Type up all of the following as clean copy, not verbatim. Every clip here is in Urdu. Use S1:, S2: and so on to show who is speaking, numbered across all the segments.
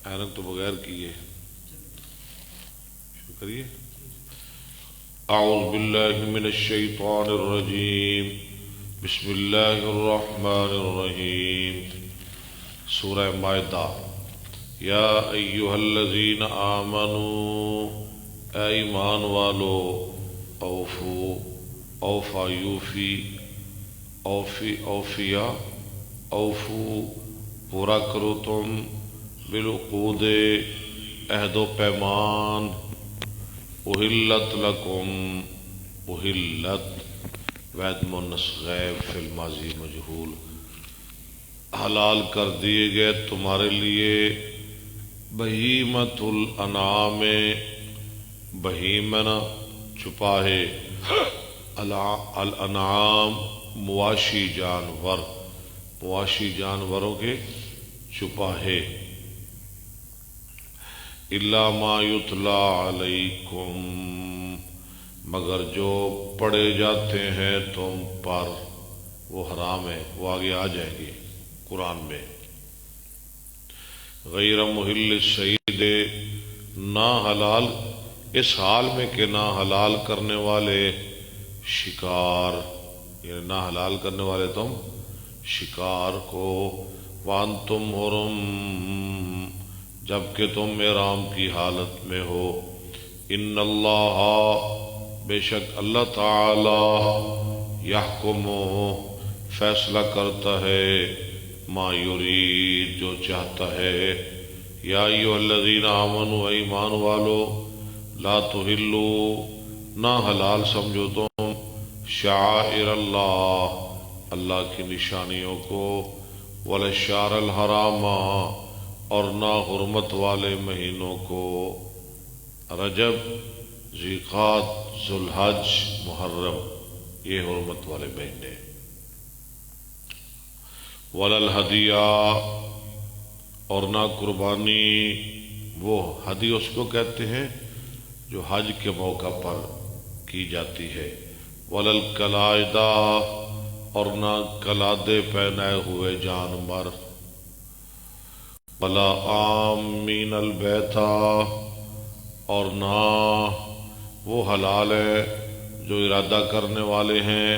S1: اینک تو بغیر کیے شروع کریے. اعوذ باللہ من الشیطان الرجیم بسم اللہ الرحمن الرحیم. سورہ مائدہ. یا ایہا الذین آمنوا اے ایمان والو اوفو اوفا یوفی اوفی اوفیا اوفو پورا کرو تم بالعقود عہد و پیمان. احلت لکم احلت وعد مونس غیب فی الماضی مجہول حلال کر دیے گئے تمہارے لیے بہیمۃ الانعام بہیمنا چھپا ہے الانعام مواشی جانور مواشی جانوروں کے چھپا ہے. الا ما یتلا علیکم مگر جو پڑھے جاتے ہیں تم پر وہ حرام ہے، وہ آگے آ جائیں گے قرآن میں. غیر محل الصید نہ حلال اس حال میں کہ نہ حلال کرنے والے شکار یعنی نہ حلال کرنے والے تم شکار کو. وانتم حرم جبکہ تم احرام کی حالت میں ہو. ان اللہ بے شک اللہ تعالی یحکم فیصلہ کرتا ہے ما یرید جو چاہتا ہے. یا ایھا الذین آمنوا ایمان والو لا تحلوا نہ حلال سمجھو تم شعائر اللہ اللہ کی نشانیوں کو ولا الشہر الحرام اور نہ حرمت والے مہینوں کو. رجب ذوالقعدہ ذوالحج محرم یہ حرمت والے مہینے. ولا الہدیہ اور نہ قربانی وہ ہدی اس کو کہتے ہیں جو حج کے موقع پر کی جاتی ہے. ولا القلائدہ اور نہ قلادے پہنائے ہوئے جانور. ولا آمین البیتا اور نہ وہ حلال ہے جو ارادہ کرنے والے ہیں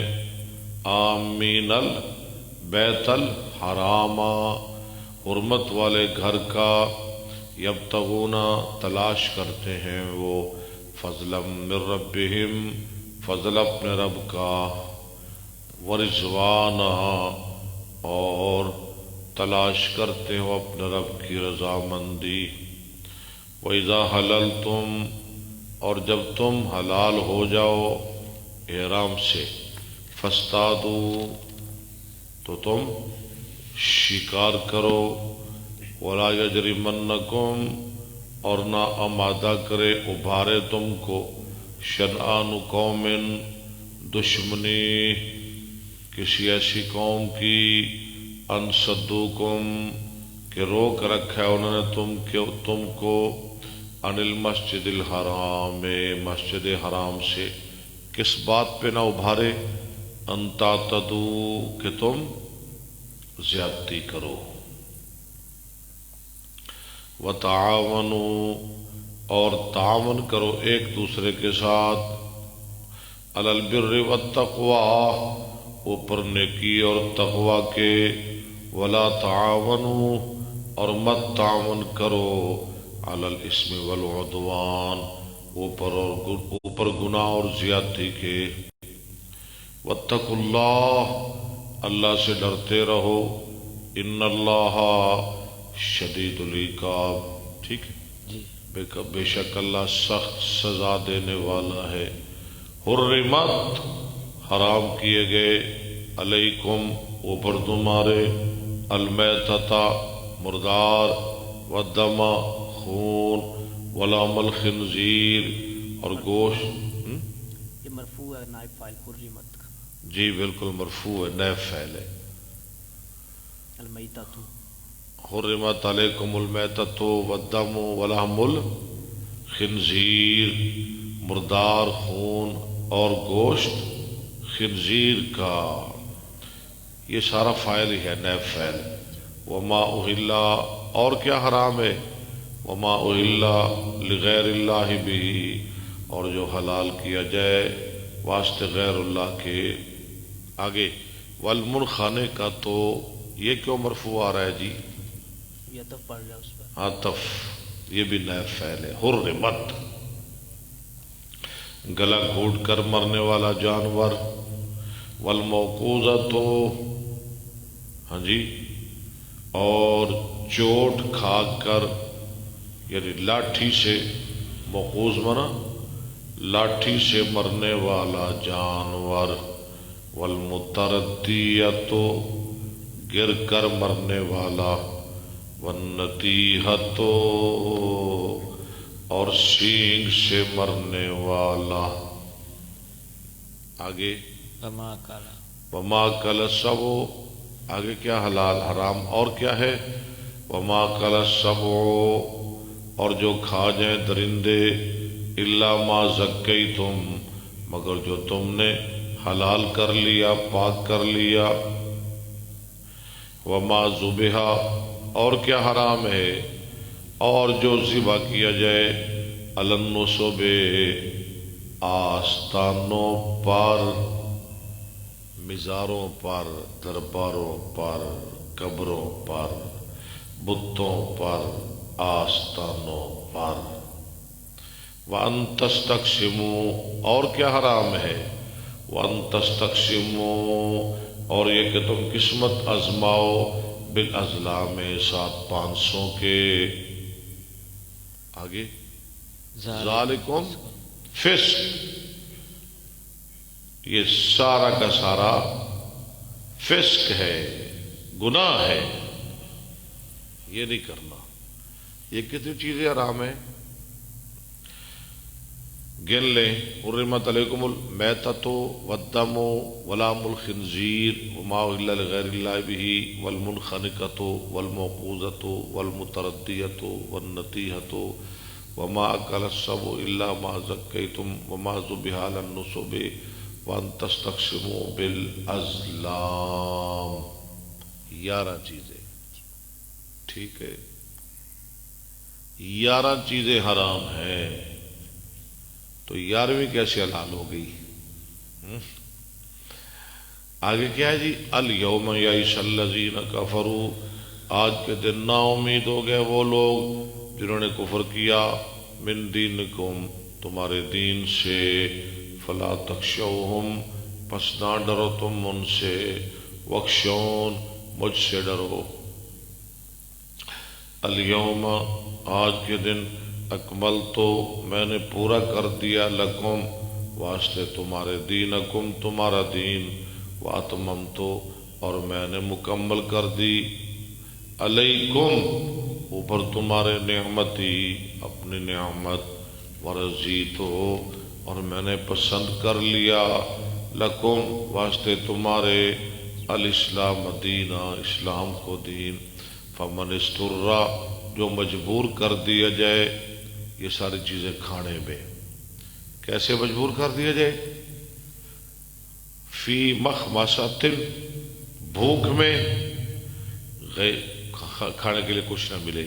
S1: آمین البیت الحرام حرمت والے گھر کا. یبتغون تلاش کرتے ہیں وہ فضلا من ربہم فضل اپنے رب کا. ورضوانا اور تلاش کرتے ہو اپنے رب کی رضامندی. وَإِذَا حَلَلْتُمْ اور جب تم حلال ہو جاؤ احرام سے فاصطادوا تو تم شکار کرو. وَلَا يَجْرِمَنَّكُمْ اور نہ آمادہ کرے ابھارے تم کو شنآن قوم دشمنی کسی ایسی قوم کی ان صدوکم کہ روک رکھا ہے انہوں نے تم کو عن المسجد الحرام مسجد حرام سے. کس بات پہ نہ ابھارے ان تعتدوا کہ تم زیادتی کرو. وتعاونوا اور تعاون کرو ایک دوسرے کے ساتھ علی البر والتقوی اوپر نیکی اور تقوی کے. ولا تعاونوا اور مت تعاون کرو علی الاثم والعدوان اوپر گناہ اور زیادتی کے. واتقوا اللہ اللہ سے ڈرتے رہو. ان اللہ شدید العقاب ٹھیک ہے بے شک اللہ سخت سزا دینے والا ہے. حرمت حرام کیے گئے علیکم اوپر تمہارے المیتۃ مردار والدم خون ولحم الخنزیر اور گوشت.
S2: یہ مرفوع ہے نائب فاعل حرمت کا.
S1: جی بالکل مرفوع ہے نائب فاعل ہے.
S2: المیتۃ
S1: حرمت علیکم المیتۃ والدم ولحم الخنزیر مردار خون اور گوشت خنزیر کا. یہ سارا فاعل ہی ہے نائب فاعل. وما اہلا اور کیا حرام ہے وما اہلا لغیر اللہ بھی، اور جو حلال کیا جائے واسطے غیر اللہ کے۔ آگے والمنخنقۃ کا تو یہ کیوں مرفوع آ رہا ہے جی؟
S2: یہ تو پڑھ رہا اس پر
S1: عطف، یہ بھی نائب فعل ہے۔ حرمت، گلا گھونٹ کر مرنے والا جانور۔ والموقوذۃ، ہاں جی، اور چوٹ کھا کر، یعنی لاٹھی سے، موقوذ منا لاٹھی سے مرنے والا جانور۔ والمتردیۃ، گر کر مرنے والا۔ والنتیحۃ، اور سینگ سے مرنے والا۔ آگے
S2: وما کالا
S1: وما کل السبع، آگے کیا حلال حرام اور کیا ہے؟ وما کل السبع، اور جو کھا جائیں درندے، الا ما زکیتم، مگر جو تم نے حلال کر لیا، پاک کر لیا۔ وما ذبح، اور کیا حرام ہے؟ اور جو ذبح کیا جائے، علی النصب، آستانوں پر، مزاروں پر، درباروں پر، قبروں پر، بتوں پر، آستانوں پر۔ وَأَن تَسْتَقْسِمُوا، اور کیا حرام ہے؟ وَأَن تَسْتَقْسِمُوا، اور یہ کہ تم قسمت آزماؤ، بالازلام، 7-500 کے۔ آگے ذالکم فسق، یہ سارا کا سارا فسق ہے، گناہ ہے، یہ نہیں کرنا۔ یہ کتنی چیزیں حرام ہیں گن لیں۔ حرمت علیکم المیتۃ والدم ولحم الخنزیر وما اہل لغیر اللہ بہ والمنخنقۃ والموقوذۃ والمتردیۃ والنطیحۃ وما اکل السبع الا ما ذکیتم وما ذبح علی النصب وان تستقسموا بالازلام۔ 11 چیزیں، ٹھیک ہے، 11 چیزیں حرام ہیں، تو 11ویں کیسے حلال ہو گئی؟ آگے کیا ہے جی؟ الیوم یئس الذین کفروا، آج کے دن نا امید ہو گئے وہ لوگ جنہوں نے کفر کیا، من دینکم، تمہارے دین سے، فلا تخشوہم، پس نہ ڈرو تم ان سے، واخشون، مجھ سے ڈرو۔ الیوم، آج کے دن، اکمل تو میں نے پورا کر دیا، لکم، واسطے تمہارے، دینکم، تمہارا دین، واتمم تو، اور میں نے مکمل کر دی، علیکم، اوپر تمہارے، نعمتی، اپنی نعمت، ورضیت، اور میں نے پسند کر لیا، لکم، واسطے تمہارے، الاسلام دینہ، اسلام کو دین، فمن استر، جو مجبور کر دیا جائے، یہ ساری چیزیں کھانے میں، کیسے مجبور کر دیا جائے؟ فی مخمصۃ، بھوک میں، کھانے کے لیے کچھ نہ ملے،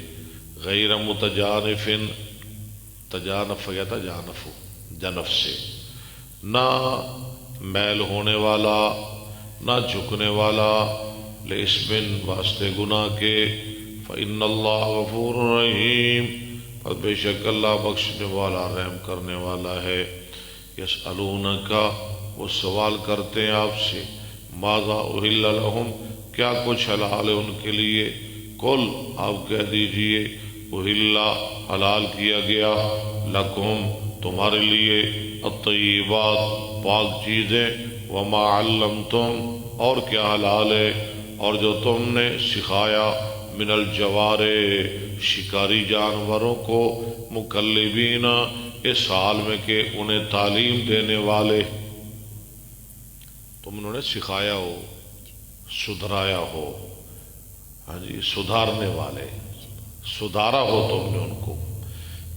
S1: غیر متجانف، تجانف یا تجانف، جنف سے، نہ میل ہونے والا، نہ جھکنے والا، لِاسْمٍ، واسطے گناہ کے، فَإِنَّ اللَّهَ غَفُورٌ رَحِيمٌ، پر بے شک اللہ بخشنے والا، رحم کرنے والا ہے۔ یسألونک، وہ سوال کرتے ہیں آپ سے، ماذا احل لہم، کیا کچھ حلال ہے ان کے لیے، قل، آپ کہہ دیجئے، احل، حلال کیا گیا، لکم، تمہارے لیے، الطیبات، پاک چیزیں، وما علمتم، اور کیا حلال ہے، اور جو تم نے سکھایا، من الجوارے، شکاری جانوروں کو، مکلبین، اس حال میں کہ انہیں تعلیم دینے والے، تم انہوں نے سکھایا ہو، سدھرایا ہو، ہاں جی، سدھارنے والے، سدھارا ہو تم نے ان کو،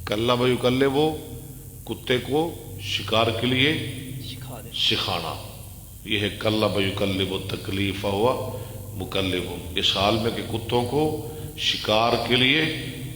S1: کلب یکلب، کتے کو شکار کے لیے سکھانا، یہ ہے کلب یکلب، تکلیف ہوا مکلب، اس حال میں کہ کتوں کو شکار کے لیے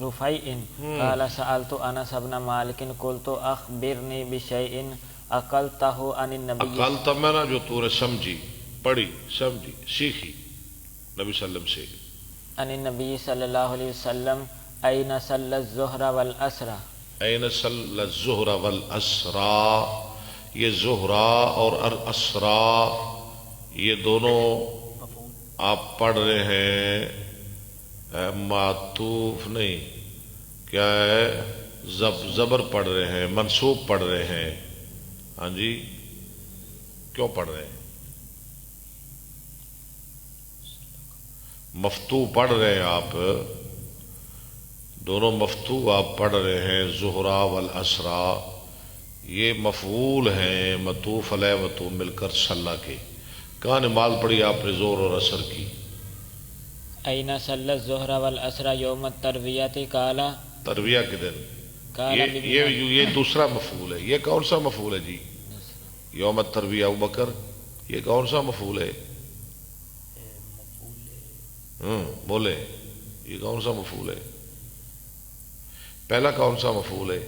S2: رفيع قال سألت أنس بن مالك قلت أخبرني بشيء أقلته عن النبي
S1: اقلتا میں نا جو تو نے سمجھی پڑھی سمجھی سیکھی نبی صلی اللہ علیہ وسلم سے
S2: عن النبي صلى الله عليه وسلم أين صلى الظهر والعصر
S1: این صلی الظہر والاسرا، یہ زہرا اور الاسرا یہ دونوں آپ پڑھ رہے ہیں معطوف نہیں، کیا ہے زبر پڑھ رہے ہیں، منصوب پڑھ رہے ہیں. ہاں جی کیوں پڑھ رہے ہیں؟ مفتو پڑھ رہے ہیں آپ، دونوں مفتو آپ پڑھ رہے ہیں. زہرا والاسرا یہ مفعول ہیں مطوف علیہ مطوف مل کر صلی کے. کہاں نماز پڑھی آپ نے زور اور اثر کی؟
S2: أين صلى الظهر والعصر يوم التروية قال
S1: ترویہ کے دن.
S2: قال
S1: یہ دوسرا مفعول ہے. یہ کون سا مفعول ہے جی؟ یوم الترویہ ابوبکر، یہ کون سا مفعول ہے؟ بولے یہ کون سا مفعول ہے؟ پہلا کون سا مفعول ہے؟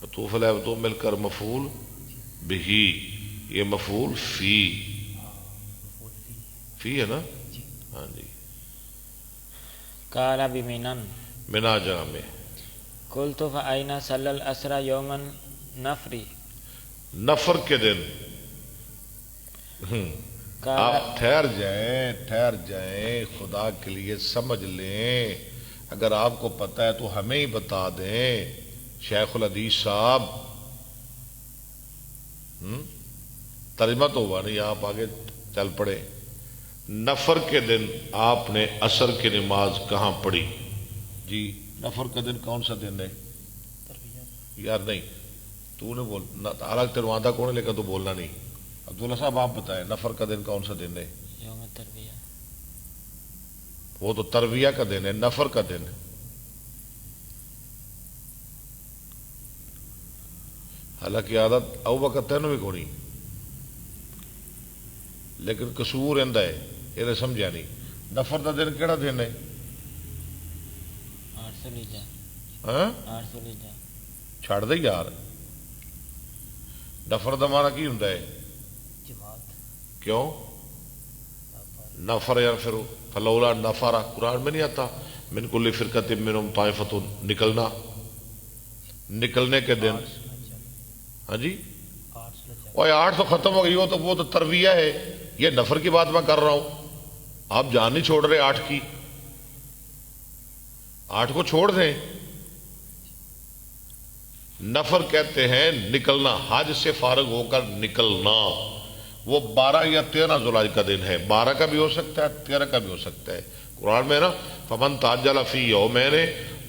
S1: مطوف علیہ مطوف مل کر مفعول بہی، یہ مفعول فی ہے نا؟ ہاں جی.
S2: قال بمنن
S1: منا جہاں میں
S2: قلت فأين صلى العصر يوم النفر
S1: نفر کے دن.
S2: قال
S1: آپ ٹھہر جائیں خدا کے لیے سمجھ لیں. اگر آپ کو پتہ ہے تو ہمیں ہی بتا دیں. شیخ الحدیث صاحب ترجمہ تو ہوا نہیں، آپ آگے چل پڑے. نفر کے دن آپ نے عصر کی نماز کہاں پڑھی جی؟ نفر کا دن کون سا دن ہے یار؟ نہیں تو نے بول الگ تروادہ کون ہے لیکن تو بولنا نہیں. عبداللہ صاحب آپ بتائیں نفر کا دن کون سا دن ہے؟
S2: يوم التروية.
S1: وہ تو ترویہ کا دن ہے، نفر کا دن. حالانکہ عادت ابوبکر تینوں بھی کونی، لیکن قصور اندہ ہے یہ سمجھا نہیں. نفر کا دن کیڑا دن ہے؟
S2: 8 ذوالحجہ.
S1: ہاں
S2: 8 ذوالحجہ.
S1: چھڑ دے یار. نفر دا معنی کی ہوندا ہے؟ کیوں نفر یا پھر فلولا نفر قرآن میں نہیں آتا من کل فرقت منہم طائفۃ نکلنے کے دن. ہاں جی اوہ 8 تو ختم ہو گئی، وہ تو ترویہ ہے. یہ نفر کی بات میں کر رہا ہوں. آپ جان نہیں چھوڑ رہے 8 کی. 8 کو چھوڑ دیں. نفر کہتے ہیں نکلنا، حج سے فارغ ہو کر نکلنا. وہ 12 یا 13 ذوالحج کا دن ہے. 12 کا بھی ہو سکتا ہے، 13 کا بھی ہو سکتا ہے. قرآن میں نا فمن تعجل فی یومین،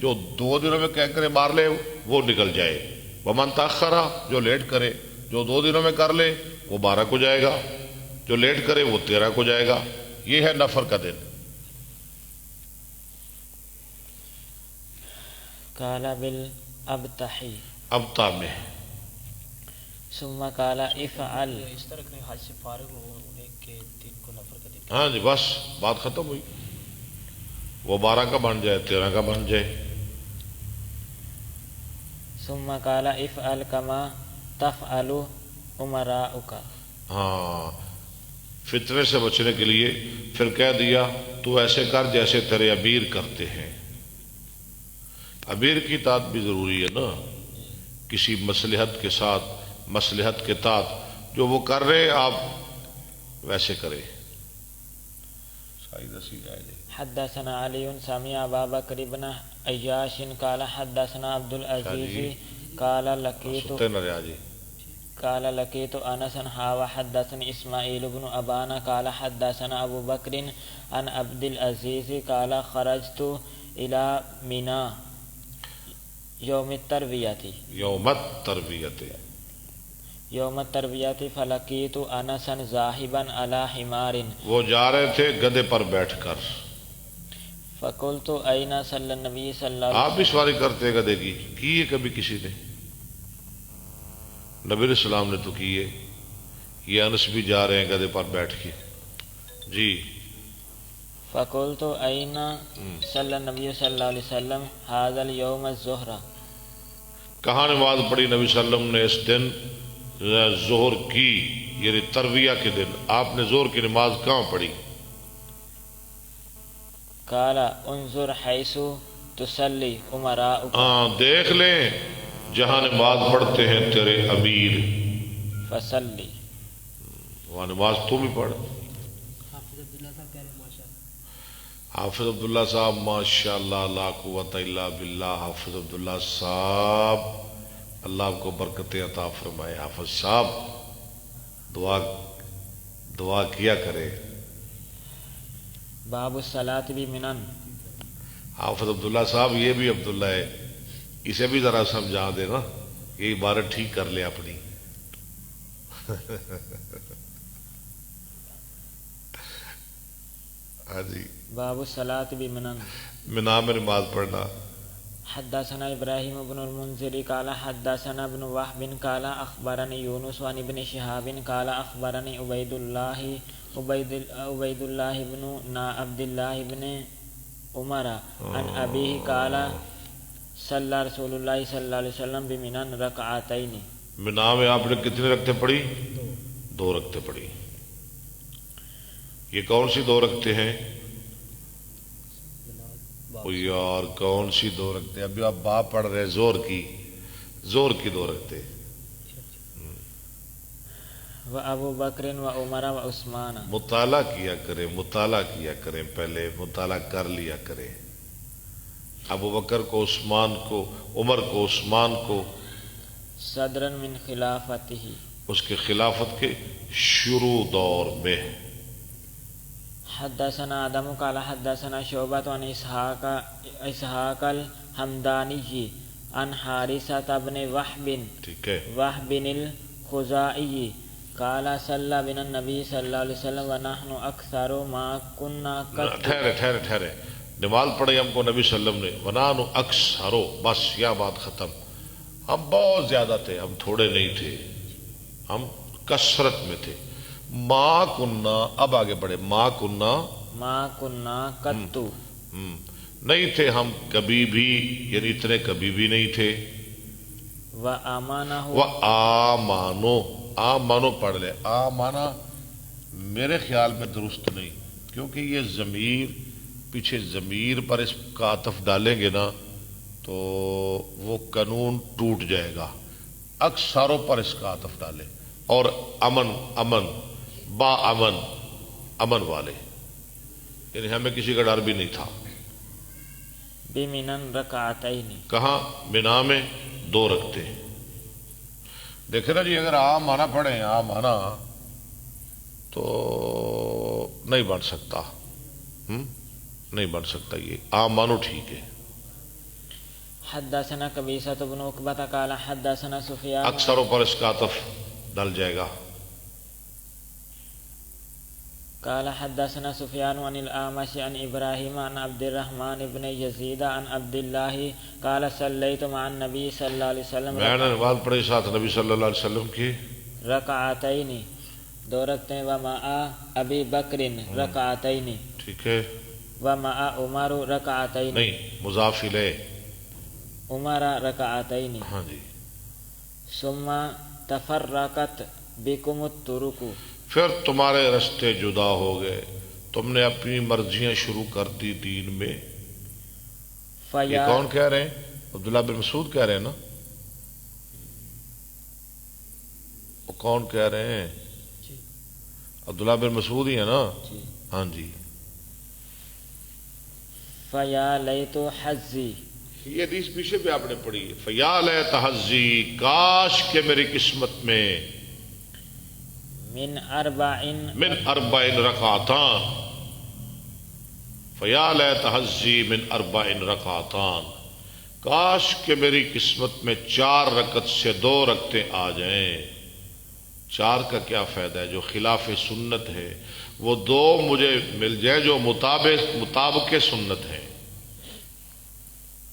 S1: جو 2 دنوں میں کہہ کرے مار لے وہ نکل جائے. ومن تاخر، جو لیٹ کرے، جو 2 دنوں میں کر لے وہ 12 کو جائے گا، جو لیٹ کرے وہ 13 کو جائے گا. یہ ہے نفر کا دن.
S2: قال بالابتح
S1: ابتا میں
S2: ثم قال افعل.
S3: اس طرح کہ حج سے فارغ ہونے کے دن کو نفر کا دن.
S1: ہاں جی بس بات ختم ہوئی. وہ 12 کا بن جائے 13 کا بن جائے.
S2: ثم قال افعل كما تفعل امراؤك.
S1: ہاں فتنے سے بچنے کے لیے پھر کہہ دیا تو ایسے کر جیسے تیرے امیر کرتے ہیں. امیر کی اطاعت بھی ضروری ہے نا، کسی مصلحت کے ساتھ، مصلحت کے تحت جو وہ کر رہے آپ ویسے کرے.
S2: حدثنا علي سمع أبا بكر بن عياش قال حدثنا عبد العزيز قال لقيت أنسا وحدثني إسماعيل بن أبان قال حدثنا أبو بكر عن عبد العزيز قال خرجت إلى منى يوم التروية فلقيت أنسا ذاهبا على حمار.
S1: وہ جا رہے تھے گدھے پر بیٹھ کر.
S2: فقلت أين صلى النبي صلى الله عليه وسلم.
S1: آپ بھی سواری کرتے گدھے کی ہے کبھی کسی نے؟ نبی علیہ السلام نے تو کی ہے. یہ انس بھی جا رہے ہیں گدھے پر بیٹھ کے. جی
S2: فقلت أين صلى النبي صلى الله عليه وسلم هذا اليوم الظهر
S1: کہاں نماز پڑھی نبی صلی اللہ علیہ وسلم نے اس دن ظہر کی، یعنی ترویہ کے دن آپ نے ظہر کی نماز کہاں پڑھی؟
S2: قال انظر حيث تصلي أمراؤك
S1: ہاں دیکھ لیں جہاں نماز پڑھتے ہیں تیرے امیر،
S2: فصلي
S1: وہاں نماز تم ہی پڑھ۔ حافظ عبداللہ صاحب ماشاء اللہ لا قوت الا باللہ، حافظ عبداللہ صاحب اللہ آپ کو برکت عطا فرمائے۔ حافظ صاحب دعا کیا کرے۔
S2: باب الصلاة بمنن
S1: حافظ عبداللہ صاحب یہ بھی عبداللہ ہے، اسے بھی ذرا سمجھا دے نا، یہ عبارت ٹھیک کر لے اپنی۔ ہاں جی،
S2: باب الصلاة بمنن
S1: منا میں نماز پڑھنا۔
S2: حدثنا ابراہیم بن المنذر قال حدثنا ابن وهب قال اخبرني يونس عن ابن شهاب قال اخبرني عبید اللہ بن عبد اللہ بن عمر عن ابیہ قال صلی رسول اللہ صلی اللہ علیہ وسلم بمنن رکعتین۔
S1: منا میں آپ نے کتنے رکعتیں پڑھی؟ 2 رکعتیں پڑھی۔ یہ کون سی 2 رکعتیں ہیں؟ او یار کون سی 2 رکعتیں؟ ابھی آپ باپ پڑھ رہے زور کی 2 رکعتیں۔
S2: و ابو بکر و عمر و عثمان،
S1: مطالعہ کیا کریں پہلے مطالعہ کر لیا کریں۔ ابو بکر کو، عثمان کو، عمر کو، عثمان کو
S2: صدرا من خلافتہ،
S1: اس کے خلافت کے شروع دور میں۔
S2: حدثنا آدم قال حدثنا شعبۃ عن اسحاق الحمدانی عن حارثة بن وهب
S1: ٹھیک ہے،
S2: الخزاعی قال صلی بنا النبی صلی اللہ علیہ وسلم ونحن اکثر ما كنا قط۔
S1: ٹھہرے نماز پڑھی ہم کو نبی صلی اللہ علیہ وسلم نے، ونحن اکثر، بس یہ بات ختم۔ ہم بہت زیادہ تھے، ہم تھوڑے نہیں تھے، ہم کثرت میں تھے۔ ما کننا، اب آگے بڑھے، ما کننا
S2: قط
S1: نہیں تھے ہم کبھی بھی، یعنی اتنے کبھی بھی نہیں تھے۔ آمانو پڑھ لے، آمانا میرے خیال میں درست نہیں، کیونکہ یہ ضمیر پیچھے ضمیر پر اس کا عطف ڈالیں گے نا تو وہ قانون ٹوٹ جائے گا۔ اکثروں پر اس کا عطف ڈالے، اور امن با امن والے، یعنی ہمیں کسی کا ڈر بھی نہیں تھا۔
S2: بمنن رکعتین،
S1: کہاں؟ منا میں 2 رکعتیں۔ دیکھیں نا جی، اگر مانا پڑھیں مانا تو نہیں بن سکتا، نہیں بن سکتا، یہ مانو ٹھیک ہے۔
S2: حدثنا قبیصۃ بن عقبۃ قال حدثنا سفیان،
S1: اکثروں پر اس کا عطف ڈل جائے گا۔
S2: قال حدثنا سفیان عن الأعمش عن ابراہیم عن عبد الرحمن بن یزید عن عبد اللہ قال صلیت مع النبی صلی اللہ علیہ وسلم،
S1: میں نے نماز پڑھی ساتھ نبی صلی اللہ علیہ وسلم کی
S2: رکعتین، 2 رکعتیں، ومع ابی بکر رکعتین،
S1: ٹھیک ہے،
S2: ومع عمر رکعتین،
S1: نہیں مضاف الیہ،
S2: عمر رکعتین،
S1: ہاں جی۔
S2: ثم تفرقت بکم الطرق،
S1: پھر تمہارے رستے جدا ہو گئے، تم نے اپنی مرضیاں شروع کر دی دین میں۔ یہ کون کہہ رہے ہیں؟ عبداللہ بن مسعود کہہ رہے ہیں نا؟ وہ کون کہہ رہے ہیں؟ عبداللہ بن مسعود ہی ہے نا؟ ہاں جی۔
S2: فیا لیت حظی،
S1: یہ حدیث پیچھے پہ آپ نے پڑھی ہے، فیا لیت حظی، کاش کہ میری قسمت میں،
S2: من اربع
S1: رکعتان، فیا لیت حظی من 4 رکعتان، کاش کہ میری قسمت میں 4 رکعت سے 2 رکعتیں آ جائیں۔ 4 کا کیا فائدہ ہے؟ جو خلاف سنت ہے وہ 2 مجھے مل جائیں جو مطابق سنت ہے،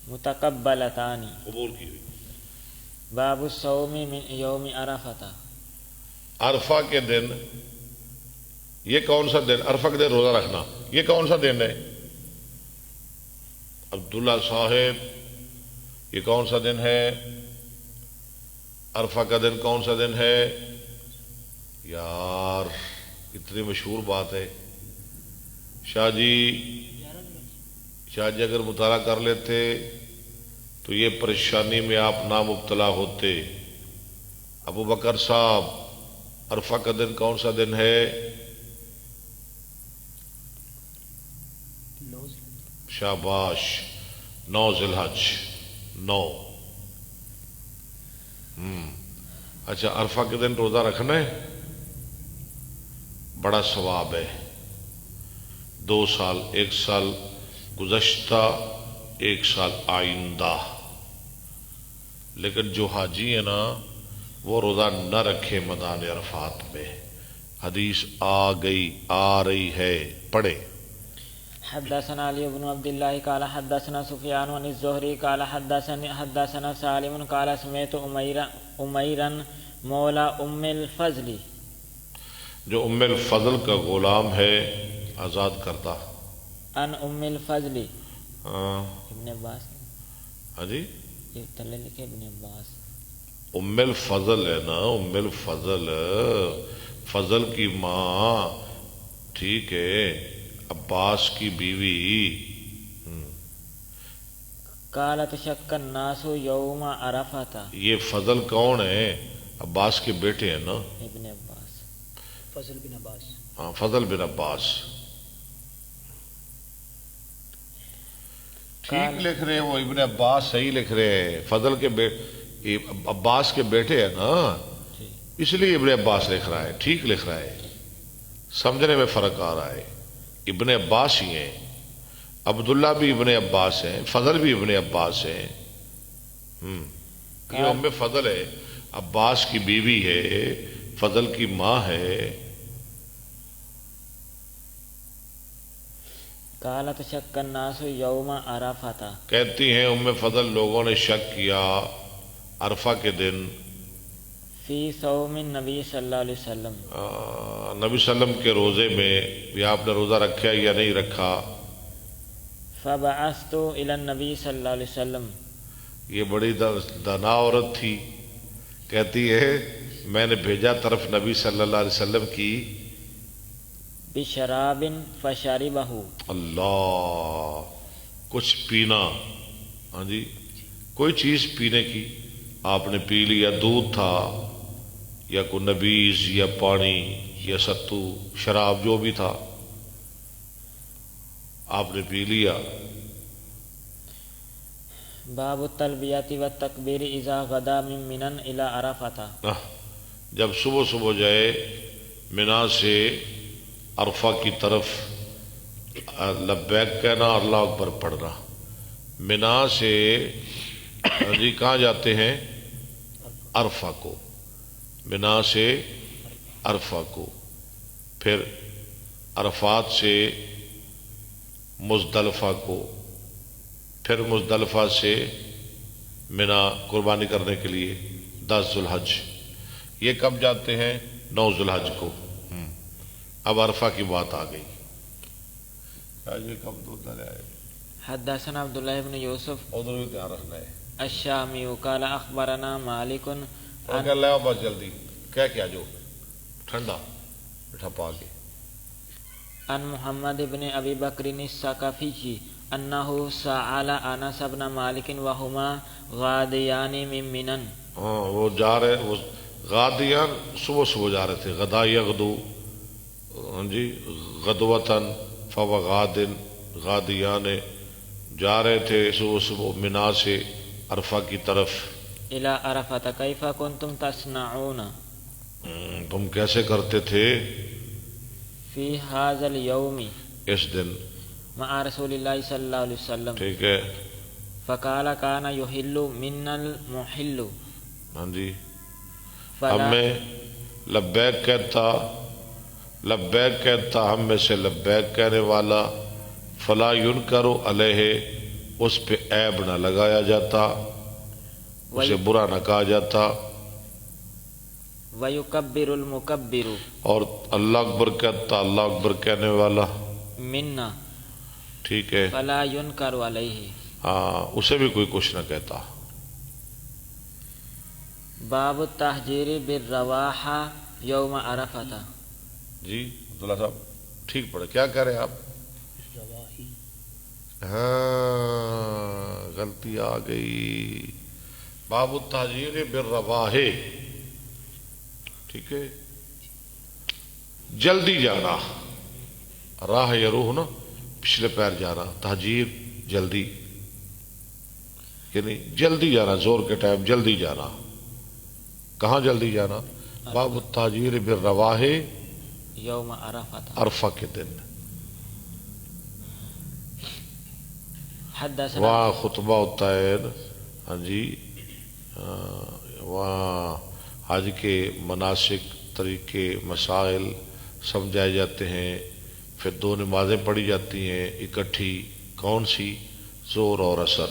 S2: متقبلتان،
S1: قبول کی ہوئی۔
S2: باب الصوم من یوم عرفہ،
S1: عرفہ کے دن یہ کون سا دن؟ عرفہ کے دن روزہ رکھنا، یہ کون سا دن ہے؟ عبداللہ صاحب یہ کون سا دن ہے؟ عرفہ کا دن کون سا دن ہے؟ یار اتنی مشہور بات ہے شاہ جی اگر مطالعہ کر لیتے تو یہ پریشانی میں آپ نہ مبتلا ہوتے۔ ابو بکر صاحب عرفہ کا دن کون سا دن ہے؟ شاباش، 9 ذی الحج 9۔ اچھا عرفہ کے دن روزہ رکھنا ہے، بڑا ثواب ہے۔ 2 سال، 1 سال گزشتہ، 1 سال آئندہ۔ لیکن جو حاجی ہے نا وہ روزہ نہ رکھے میدان عرفات میں، حدیث آ رہی ہے، پڑھے۔
S2: حدثنا علي بن عبد الله قال حدثنا سفيان عن الزهري قال حدثنا سالم قال سمعت أميرا مولى أم الفضل،
S1: جو ام الفضل کا غلام ہے آزاد کرتا۔
S2: ان ام الفضل
S1: ہاں
S2: ابن عباس،
S1: ہاں جی،
S2: یہ تلے لکھے ابن عباس۔
S1: ام الفضل ہے نا، ام الفضل، فضل کی ماں، ٹھیک ہے، عباس کی بیوی۔
S2: قالت شک الناس یوم عرفۃ،
S1: یہ فضل کون ہے؟ عباس کے بیٹے ہیں نا،
S2: ابن عباس۔
S3: فضل بن عباس۔
S1: ہاں فضل بن عباس، ٹھیک لکھ رہے ہیں وہ، ابن عباس صحیح لکھ رہے ہیں، فضل کے عباس کے بیٹے ہیں نا، اس لیے ابن عباس لکھ رہا ہے، ٹھیک لکھ رہا ہے، سمجھنے میں فرق آ رہا ہے۔ ابن عباس ہی ہیں، عبداللہ بھی ابن عباس ہیں، فضل بھی ابن عباس ہیں۔ یہ ام فضل ہے، عباس کی بیوی ہے، فضل کی ماں ہے۔
S2: قالت شک الناس یوم عرفۃ،
S1: کہتی ہیں ام فضل لوگوں نے شک کیا عرفہ کے دن
S2: فی صوم النبی صلی اللہ علیہ وسلم،
S1: نبی صلی اللہ علیہ وسلم کے روزے میں، یا آپ نے روزہ رکھا یا نہیں رکھا۔
S2: فبعثت الی النبی صلی اللہ علیہ وسلم،
S1: یہ بڑی دانا عورت تھی، کہتی ہے میں نے بھیجا طرف نبی صلی اللہ علیہ وسلم کی،
S2: بشراب فشربہ،
S1: اللہ، کچھ پینا، ہاں جی، کوئی چیز پینے کی، آپ نے پی لیا، دودھ تھا یا کوئی نبیز یا پانی یا ستو، شراب جو بھی تھا آپ نے پی لیا۔
S2: باب التلبیۃ والتکبیر اذا غدا من منی الی عرفۃ،
S1: جب صبح صبح جائے منا سے عرفہ کی طرف، لبیک کہنا، اللہ اکبر پڑھنا۔ منا سے جی کہاں جاتے ہیں؟ عرفہ کو، منا سے عرفہ کو، پھر عرفات سے مزدلفہ کو، پھر مزدلفہ سے منا قربانی کرنے کے لیے 10 ذی الحج۔ یہ کب جاتے ہیں؟ 9 ذی الحج کو۔ اب عرفہ کی بات آ گئی، یہ کب دودھ نہ آئے،
S2: حدثنا عبداللہ بن یوسف
S1: ادھر بھی دھیان رکھنا ہے۔
S2: الشامی قال اخبرنا مالک
S1: کہہ لے بس جلدی کہہ کیا جو ٹھنڈا میٹھا پا کے۔
S2: عن محمد بن ابی بکر الثقفی انہ سأل انس بن مالک وہما غادیان من منن،
S1: ہاں وہ جا رہے، وہ غادیان صبح صبح جا رہے تھے، غدا یغدو، ہاں جی، غدوتن فوغادن، غادیان جا رہے تھے صبح صبح منا سے عرفہ کی طرف۔
S2: الی عرفۃ کیف کنتم تصنعون،
S1: تم کیسے کرتے تھے
S2: فی ھذا الیوم
S1: اس دن،
S2: مع رسول اللہ صلی اللہ علیہ وسلم،
S1: ٹھیک ہے،
S2: فقال کان یحل من المحل،
S1: ہاں جی،
S2: فلا
S1: ہمیں لبیک کہتا، لبیک کہتا ہم میں سے لبیک کہنے والا، فلا ینکر علیہ، اس پہ عیب نہ لگایا جاتا، اسے برا نہ کہا جاتا۔
S2: وَيُكَبِّرُ الْمُكَبِّرُ
S1: اور اللہ اکبر کہتا اللہ اکبر کہنے والا
S2: مِنَّا
S1: ٹھیک ہے
S2: فَلَا يُنْكَرُ عَلَيْهِ
S1: ہاں اسے بھی کوئی کچھ نہ کہتا.
S2: باب التحجیر بالرواح یوم عرفہ.
S1: جی عبداللہ صاحب ٹھیک پڑھے کیا کہہ رہے ہیں آپ؟
S3: رواحی
S1: ہاں غلطی آ گئی. باب التحجیر بالرواح ٹھیک ہے جلدی جانا راہ یا روح نا پچھلے پیر جانا تحجیر جلدی یعنی جلدی جانا زور کے ٹائم جلدی جانا. کہاں جلدی جانا؟ باب التحجیر بالرواح
S2: یوم عرفہ.
S1: عرفہ کے دن.
S2: حدثنا
S1: وہاں خطبہ ہوتا ہے ہاں جی وہاں حج کے مناسک طریقے مسائل سمجھائے جاتے ہیں. پھر 2 نمازیں پڑھی جاتی ہیں اکٹھی. کون سی؟ زور اور اثر.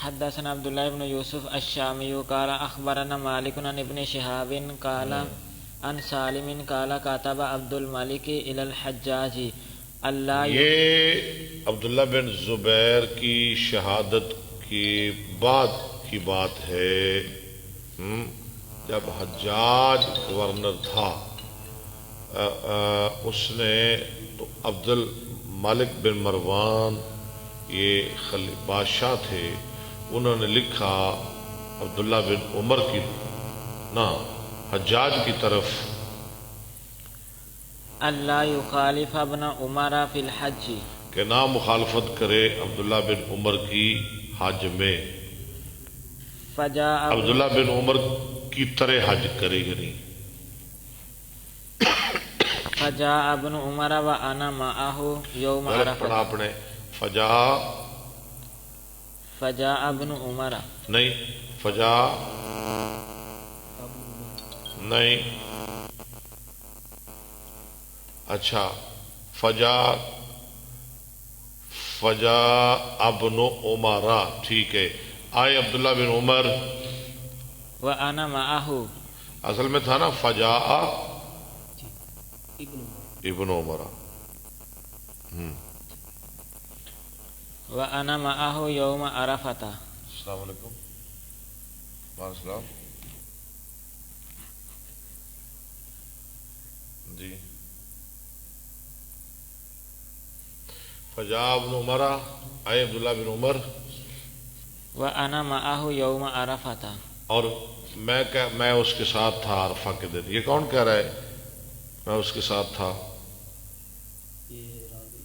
S2: حدثنا عبد الله بن يوسف الشامي قال اخبرنا مالك عن ابن شهاب قال عن سالم قال كتب عبد الملك الى الحجاج اللہ.
S1: یہ عبداللہ بن زبیر کی شہادت کے بعد کی بات ہے جب حجاج گورنر تھا. اس نے تو عبد الملک بن مروان یہ بادشاہ تھے. انہوں نے لکھا عبداللہ بن عمر کی نا حجاج کی طرف
S2: اللہ یخالف ابن عمر فی الحج
S1: کہ نہ مخالفت کرے عبداللہ بن عمر کی حج میں.
S2: فجاء
S1: عبداللہ بن عمر کی طرح حج کرے یعنی
S2: فجاء ابن عمر وانا معه یوم
S1: غلط
S2: عرفہ.
S1: پڑھا اپنے
S2: فجاء ابن عمر
S1: نہیں فجا نہیں اچھا فجا ابن عمر ٹھیک ہے. آئے عبداللہ بن عمر
S2: وانا معه
S1: اصل میں تھا نا فجا
S3: ابن
S1: ابن عمر.
S2: وانا معه یوم عرفہ.
S1: السلام علیکم وعلیکم السلام. جی فجاء ابن عمر آئے عبداللہ بن عمر
S2: وانا معه یوم عرفہ.
S1: اور میں اس کے ساتھ تھا عرفہ کے دن. یہ کون کہہ رہا ہے میں اس کے ساتھ تھا؟
S3: یہ راوی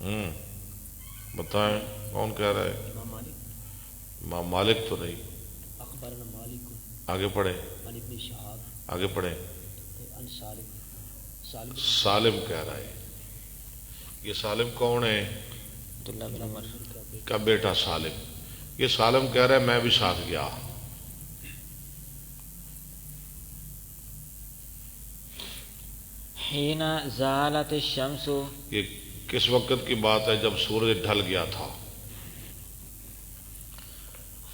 S3: ابن
S1: بتائیں کون کہہ رہا ہے؟
S3: امام مالک.
S1: امام مالک تو نہیں.
S3: اخبرنا مالک
S1: آگے پڑھیں
S3: عن ابن شہاب
S1: آگے پڑھیں.
S3: عن سالم. سالم
S1: سالم کہہ رہا ہے. یہ سالم کون ہے؟
S2: عبداللہ بن عمر
S1: کا بیٹا سالم. یہ سالم کہہ رہا ہے میں بھی ساتھ گیا.
S2: حین زالت الشمس
S1: یہ کس وقت کی بات ہے؟ جب سورج ڈھل گیا تھا.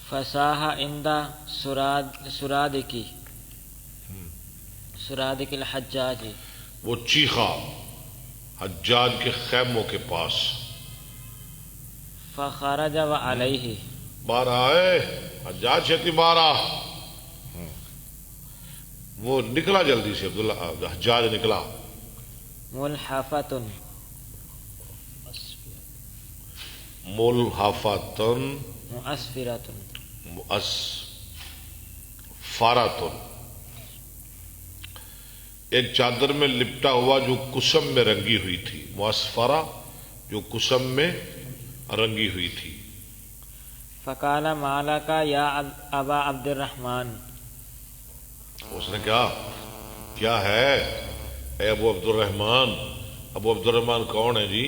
S2: فساح عند سرادق الحجاج
S1: وہ چیخا حجاج کے خیموں کے پاس.
S2: فخرج وعلیہ
S1: باہر آئے حجاج چھتی باہر آ. وہ نکلا جلدی سے عبداللہ حجاج نکلا.
S2: ملحفۃ
S1: ملحفتن
S2: مؤسفرۃ
S1: فاراتن ایک چادر میں لپٹا ہوا جو کسم میں رنگی ہوئی تھی. مؤسفرہ جو کسم میں رنگی ہوئی تھی.
S2: فقال مالک یا ابا عبد الرحمن.
S1: اس نے کہا کیا ہے اے ابو عبد الرحمن. ابو عبد الرحمن کون ہے جی؟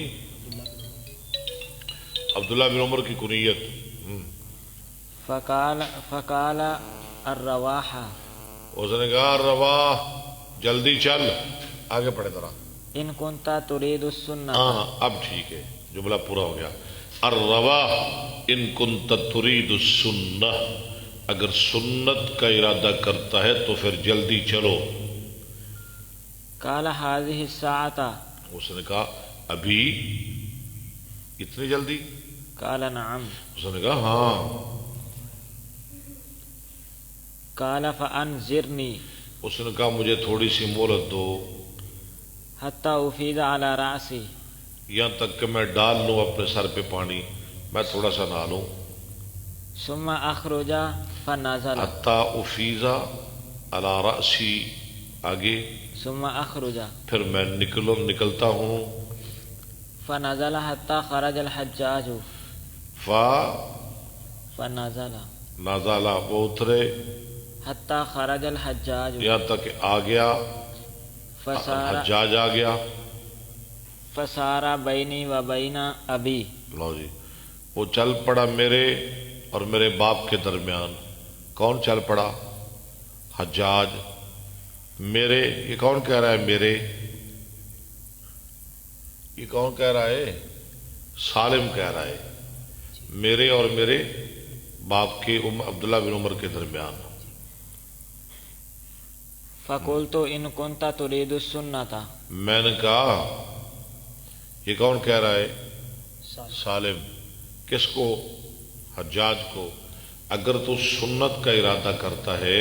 S1: عبداللہ بن عمر کی کنیت.
S2: فقال الرواح.
S1: اس نے کہا رواح جلدی چل. آگے پڑھے ذرا.
S2: ان کنت تريد السنہ.
S1: ہاں اب ٹھیک ہے جملہ پورا ہو گیا. الرواح ان کنت تريد السنہ اگر سنت کا ارادہ کرتا ہے تو پھر جلدی چلو.
S2: قال هذه الساعة
S1: اس نے کہا ابھی اتنی جلدی؟
S2: قال نعم
S1: اس نے کہا ہاں.
S2: قال فأنذرني
S1: اس نے کہا مجھے تھوڑی سی مہلت دو
S2: حتى أفيض على رأسي
S1: یہاں تک کہ میں ڈال لوں اپنے سر پہ پانی، میں تھوڑا سا نہا لوں.
S2: ثم أخرج فنزل
S1: حتی افیزا علی رأسی، آگے
S2: ثم أخرج
S1: پھر میں نکلتا ہوں.
S2: فنزل حتى خرج الحجاج فنزل
S1: نازالہ وہ اترے
S2: حتى خرج الحجاج
S1: یہاں تک کہ آ گیا حجاج آ گیا.
S2: فسار بینی و بین ابی،
S1: لو جی وہ چل پڑا میرے اور میرے باپ کے درمیان. کون چل پڑا؟ حجاج. میرے، یہ کون کہہ رہا ہے میرے؟ یہ کون کہہ رہا ہے؟ سالم کہہ رہا ہے میرے اور میرے باپ کے عبداللہ بن عمر کے درمیان.
S2: فقلت ان كنت تريد السنة،
S1: میں نے کہا یہ کون کہہ رہا ہے؟ سالم. کس کو؟ حجاج کو. اگر تو سنت کا ارادہ کرتا ہے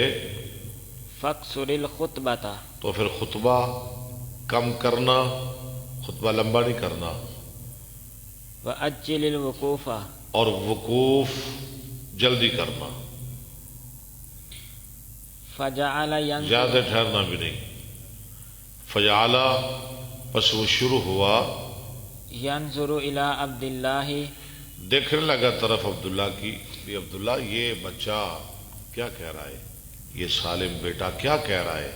S2: فاقصر الخطبة،
S1: تو پھر خطبہ کم کرنا، خطبہ لمبا نہیں کرنا،
S2: وأجل الوقوف،
S1: اور وقوف جلدی کرنا،
S2: فجعل ينظر،
S1: زیادہ ٹھہرنا بھی نہیں. فجعلا پس وہ شروع ہوا
S2: ينظر إلى عبد الله،
S1: دیکھنے لگا طرف عبداللہ کی. یہ عبداللہ یہ بچہ کیا کہہ رہا ہے، یہ سالم بیٹا کیا کہہ رہا ہے.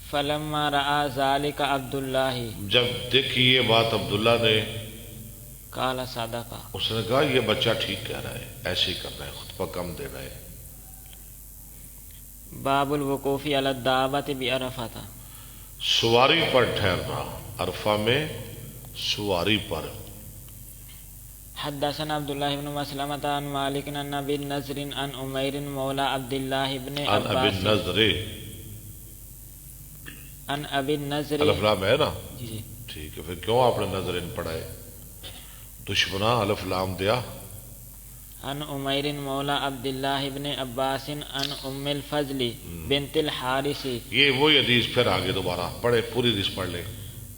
S2: فلما رأى ذلك عبد الله
S1: جب دیکھی یہ بات عبداللہ نے،
S2: قال صدق،
S1: اس نے کہا یہ بچہ ٹھیک کہہ رہا ہے، ایسے ہی کرنا ہے، خطبہ کم دینا ہے.
S2: باب الوقوف على الدابة بعرفة.
S1: سواری پر ٹھہرنا، عرفہ میں سواری پر.
S2: حدثنا عبد الله بن مسلمة عن مالك عن ابي النضر عن عمير مولى عبد الله بن
S1: عن ابی
S2: عباس
S1: النضر،
S2: عن ابي النضر،
S1: الف لام ہے نا؟
S2: جی
S1: ٹھیک ہے. پھر کیوں آپ نے نظر ان پڑھائے؟ دشمنا الف لام دیا.
S2: عن عمير مولى عبد الله بن عباس عن ام الفضل بنت الحارث
S1: یہ وہی حدیث پھر آگے دوبارہ پڑھے، پوری حدیث پڑھ لیں.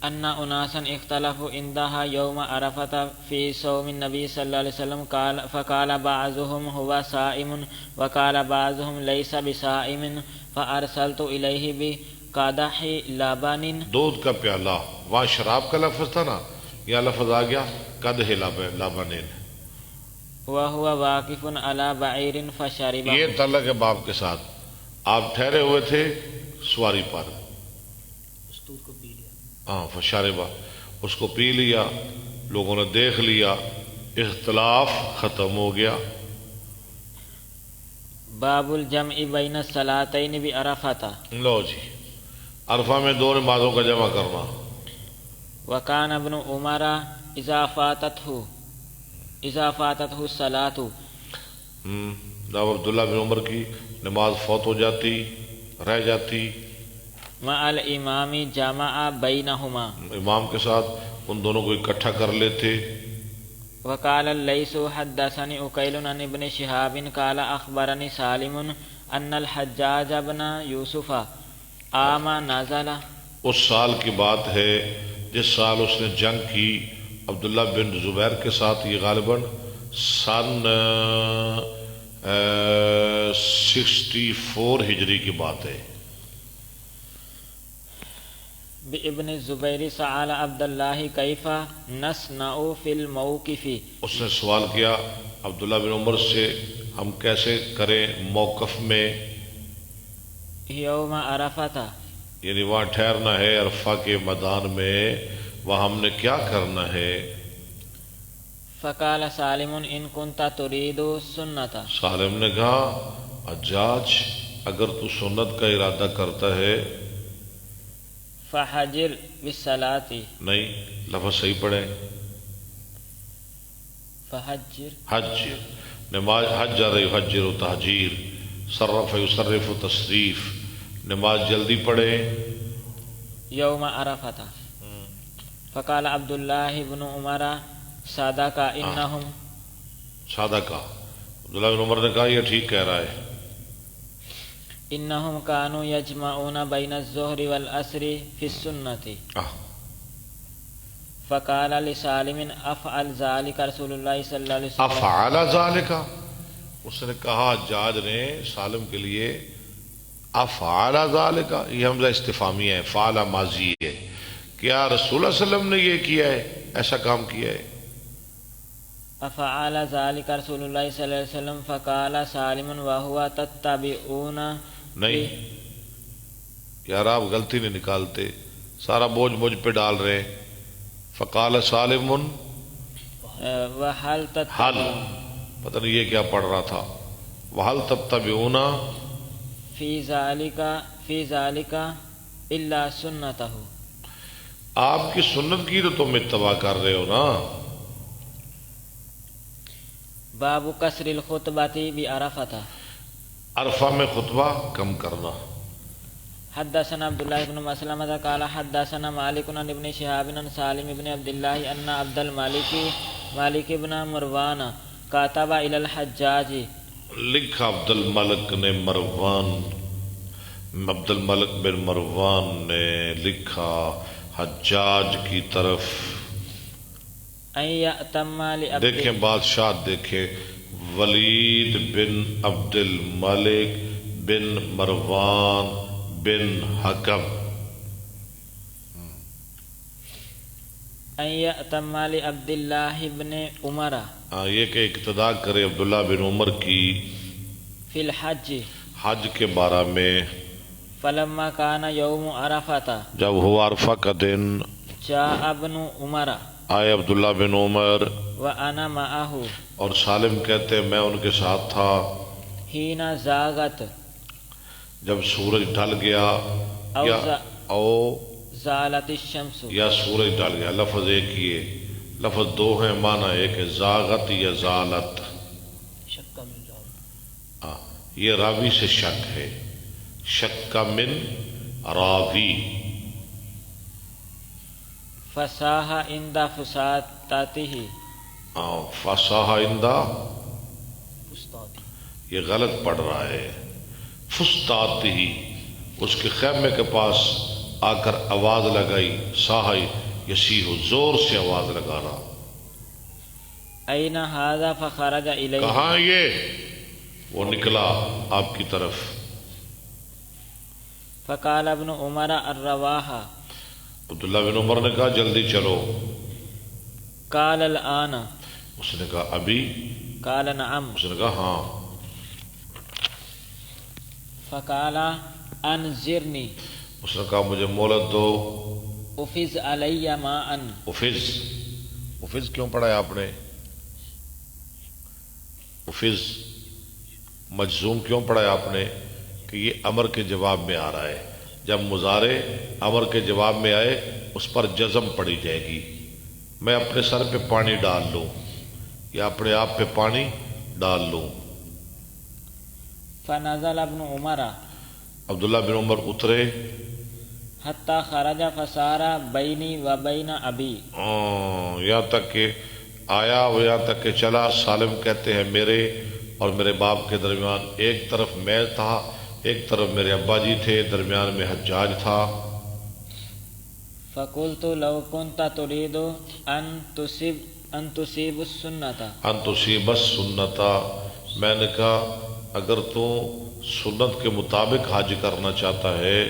S2: ان اناسا اختلفوا عندها يوم عرفة في صوم النبي صلى الله عليه وسلم، قال فقال بعضهم هو صائم وقال بعضهم ليس بصائم، فارسلت اليه بقدح لبن،
S1: دودھ کا پیالہ. وہاں شراب کا لفظ تھا نا، یہاں لفظ آ گیا قدح لبن.
S2: وهو واقف على بعير فشرب.
S1: یہ تعلق ہے باپ کے ساتھ. آپ ٹھہرے ہوئے تھے سواری پر،
S3: اس دودھ کو پی لیا.
S1: ہاں فشاربہ، اس کو پی لیا، لوگوں نے دیکھ لیا، اختلاف ختم ہو گیا.
S2: باب الجمع بین الصلاتین بعرفة.
S1: لو جی عرفہ میں دو نمازوں کا جمع کرنا.
S2: وکان ابن عمر اذا فاتته الصلاة،
S1: جب عبداللہ بن عمر کی نماز فوت ہو جاتی، رہ جاتی،
S2: مع الامام جمع بینہما،
S1: امام کے ساتھ ان دونوں کو اکٹھا کر لیتے.
S2: وقال الليث حدثني عقيل عن ابن شهاب قال اخبرني سالم ان الحجاج بن يوسف عام نزل.
S1: اس سال کی بات ہے جس سال اس نے جنگ کی عبداللہ بن زبیر کے ساتھ، یہ غالباً سن 64 ہجری کی بات ہے.
S2: بابن الزبیر سأل عبد الله كيف نصنع في الموقف.
S1: اس نے سوال کیا عبداللہ بن عمر سے، ہم کیسے کریں موقف میں،
S2: یوم عرفہ،
S1: یعنی وہاں ٹھہرنا ہے عرفہ کے میدان میں، وہاں ہم نے کیا کرنا ہے.
S2: فقال سالم ان كنت تريد السنة.
S1: سالم نے کہا حجاج اگر تو سنت کا ارادہ کرتا ہے،
S2: فحجر بالصلاة،
S1: نہیں لفظ صحیح پڑھیں،
S2: فحجر،
S1: حج نماز حجر یحجر تحجیر، صرف یصرف تصریف، نماز جلدی پڑھے.
S2: یوم عرفہ فقال عبداللہ بن عمر صدق انہم
S1: سادہ کا عبداللہ بن عمر نے کہا یہ ٹھیک کہہ رہا ہے.
S2: انہم کانوا یجمعون بین الظہر والعصر فی السنۃ فقال لسالم افعل ذلك رسول اللہ صلی اللہ علیہ وسلم.
S1: افعل ذالک، اس نے کہا حجاج نے سالم کے لیے افعل ذالک، یہ حمزہ استفہامی ہے، فعل ماضی ہے. کیا رسول اللہ صلی اللہ علیہ وسلم نے یہ کیا ہے، ایسا کام کیا ہے؟
S2: افعل ذلك رسول اللہ صلی اللہ علیہ وسلم فقال سالم وهو تتبعون.
S1: نہیں یار آپ غلطی نہیں نکالتے، سارا بوجھ مجھ پہ ڈال رہے. فقال سالم
S2: وهل
S1: حل، پتہ نہیں یہ کیا پڑھ رہا تھا. وحل تتبعون
S2: فی ذلك الا سنتہ.
S1: آپ کی سنت کی تو تم اتباع کر رہے ہو نا.
S2: باب قصر الخطبۃ بعرفہ.
S1: عرفہ میں خطبہ کم کرنا.
S2: حدثنا عبداللہ بن مسلمہ قال حدثنا مالک عن ابن شہاب عن سالم بن عبداللہ ان عبد الملک بن مروان کاتب الی الحجاج.
S1: لکھا عبد الملک بن مروان نے لکھا حجاج کی طرف.
S2: ان یأتم لعبد،
S1: دیکھیں بادشاہ دیکھیں، ولید بن عبد الملک بن مروان بن حکم.
S2: ان یأتم لعبد اللہ بن عمر
S1: یہ کہ اقتداء کرے عبداللہ بن عمر کی
S2: فی الحج.
S1: حج کے بارے میں.
S2: فلما کان یوم عرفہ
S1: جب ہوا عرفہ کا دن
S2: جاء ابن عمر
S1: آئے عبداللہ بن عمر
S2: وانا معہ،
S1: اور سالم کہتے میں ان کے ساتھ تھا.
S2: حین زاغت
S1: جب سورج ڈھل گیا او
S2: زالت الشمس.
S1: یا سورج ڈال گیا، لفظ ایک ہی ہے، لفظ دو ہیں، معنی ایک ہے، زاغت یا زالت.
S3: شکا من راوی.
S1: یہ راوی سے شک ہے، شک من راوی.
S2: فصاح عند فساتتہ.
S1: فصاح اندہ
S3: استاد
S1: یہ غلط پڑھ رہا ہے. فستات ہی، اس کے خیمے کے پاس آ کر آواز لگائی. صاحی یسیح، زور سے آواز لگا رہا.
S2: این ھذا فخرج الیہ.
S1: کہاں یہ؟ وہ نکلا آپ کی طرف.
S2: فقال ابن عمر الرواح.
S1: عبداللہ بن عمر نے کہا جلدی چلو.
S2: قال الآن.
S1: اس نے کہا ابھی؟
S2: قال نعم.
S1: اس نے کہا ہاں.
S2: فقال انذرنی.
S1: اس نے کہا مجھے مہلت دو.
S2: افز علی ماء.
S1: افز کیوں پڑھا ہے آپ نے؟ افز مجزوم کیوں پڑھا ہے آپ نے؟ کہ یہ امر کے جواب میں آ رہا ہے. جب مضارع امر کے جواب میں آئے اس پر جزم پڑی جائے گی. میں اپنے سر پہ پانی ڈال لوں یا اپنے آپ پہ پانی ڈال لوں.
S2: فنزل ابن عمر.
S1: عبداللہ بن عمر اترے.
S2: حتی خرج فسار بینی و بین ابی.
S1: یہاں تک کہ آیا وہ یہاں تک کہ چلا. سالم کہتے ہیں میرے اور میرے باپ کے درمیان ایک طرف میں تھا، ایک طرف میرے ابا جی تھے، درمیان میں حجاج تھا.
S2: فقلت لو كنت تريد ان تصيب السنة.
S1: ان تصیب السنت، میں نے کہا اگر تو سنت کے مطابق حج کرنا چاہتا ہے.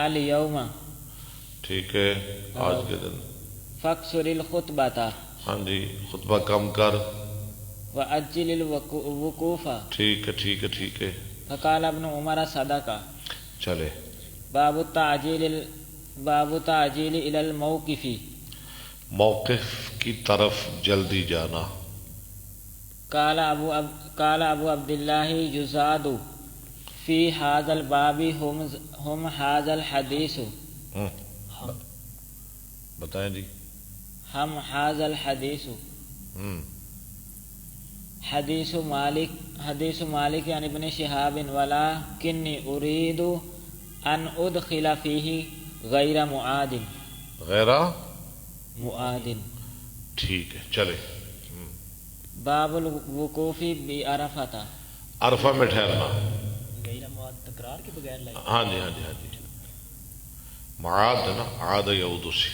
S2: اليوم.
S1: ٹھیک ہے آج کے دن.
S2: فاقصر الخطبة.
S1: ہاں جی خطبہ کم کر.
S2: وأجل الوقوف.
S1: ٹھیک ہے ٹھیک ہے ٹھیک ہے.
S2: فقال ابن عمر صدق.
S1: چلے.
S2: باب التعجيل إلى الموقف.
S1: موقف کی طرف جلدی جانا.
S2: قال ابو عبد الله يزاد في هذا الباب هم هذا الحديث.
S1: بتائیں جی.
S2: ہم هذا الحديث. حدیث مالک عن ابن شہاب ولکنی ارید ان ادخل فیہ غیر معاد
S1: ٹھیک ہے چلے.
S2: باب الوقوف بعرفۃ.
S1: عرفہ میں ٹھہرنا.
S3: غیر مواد تکرار کے بغیر لائے.
S1: ہاں جی معاد ہے نا، عاد یعود سے.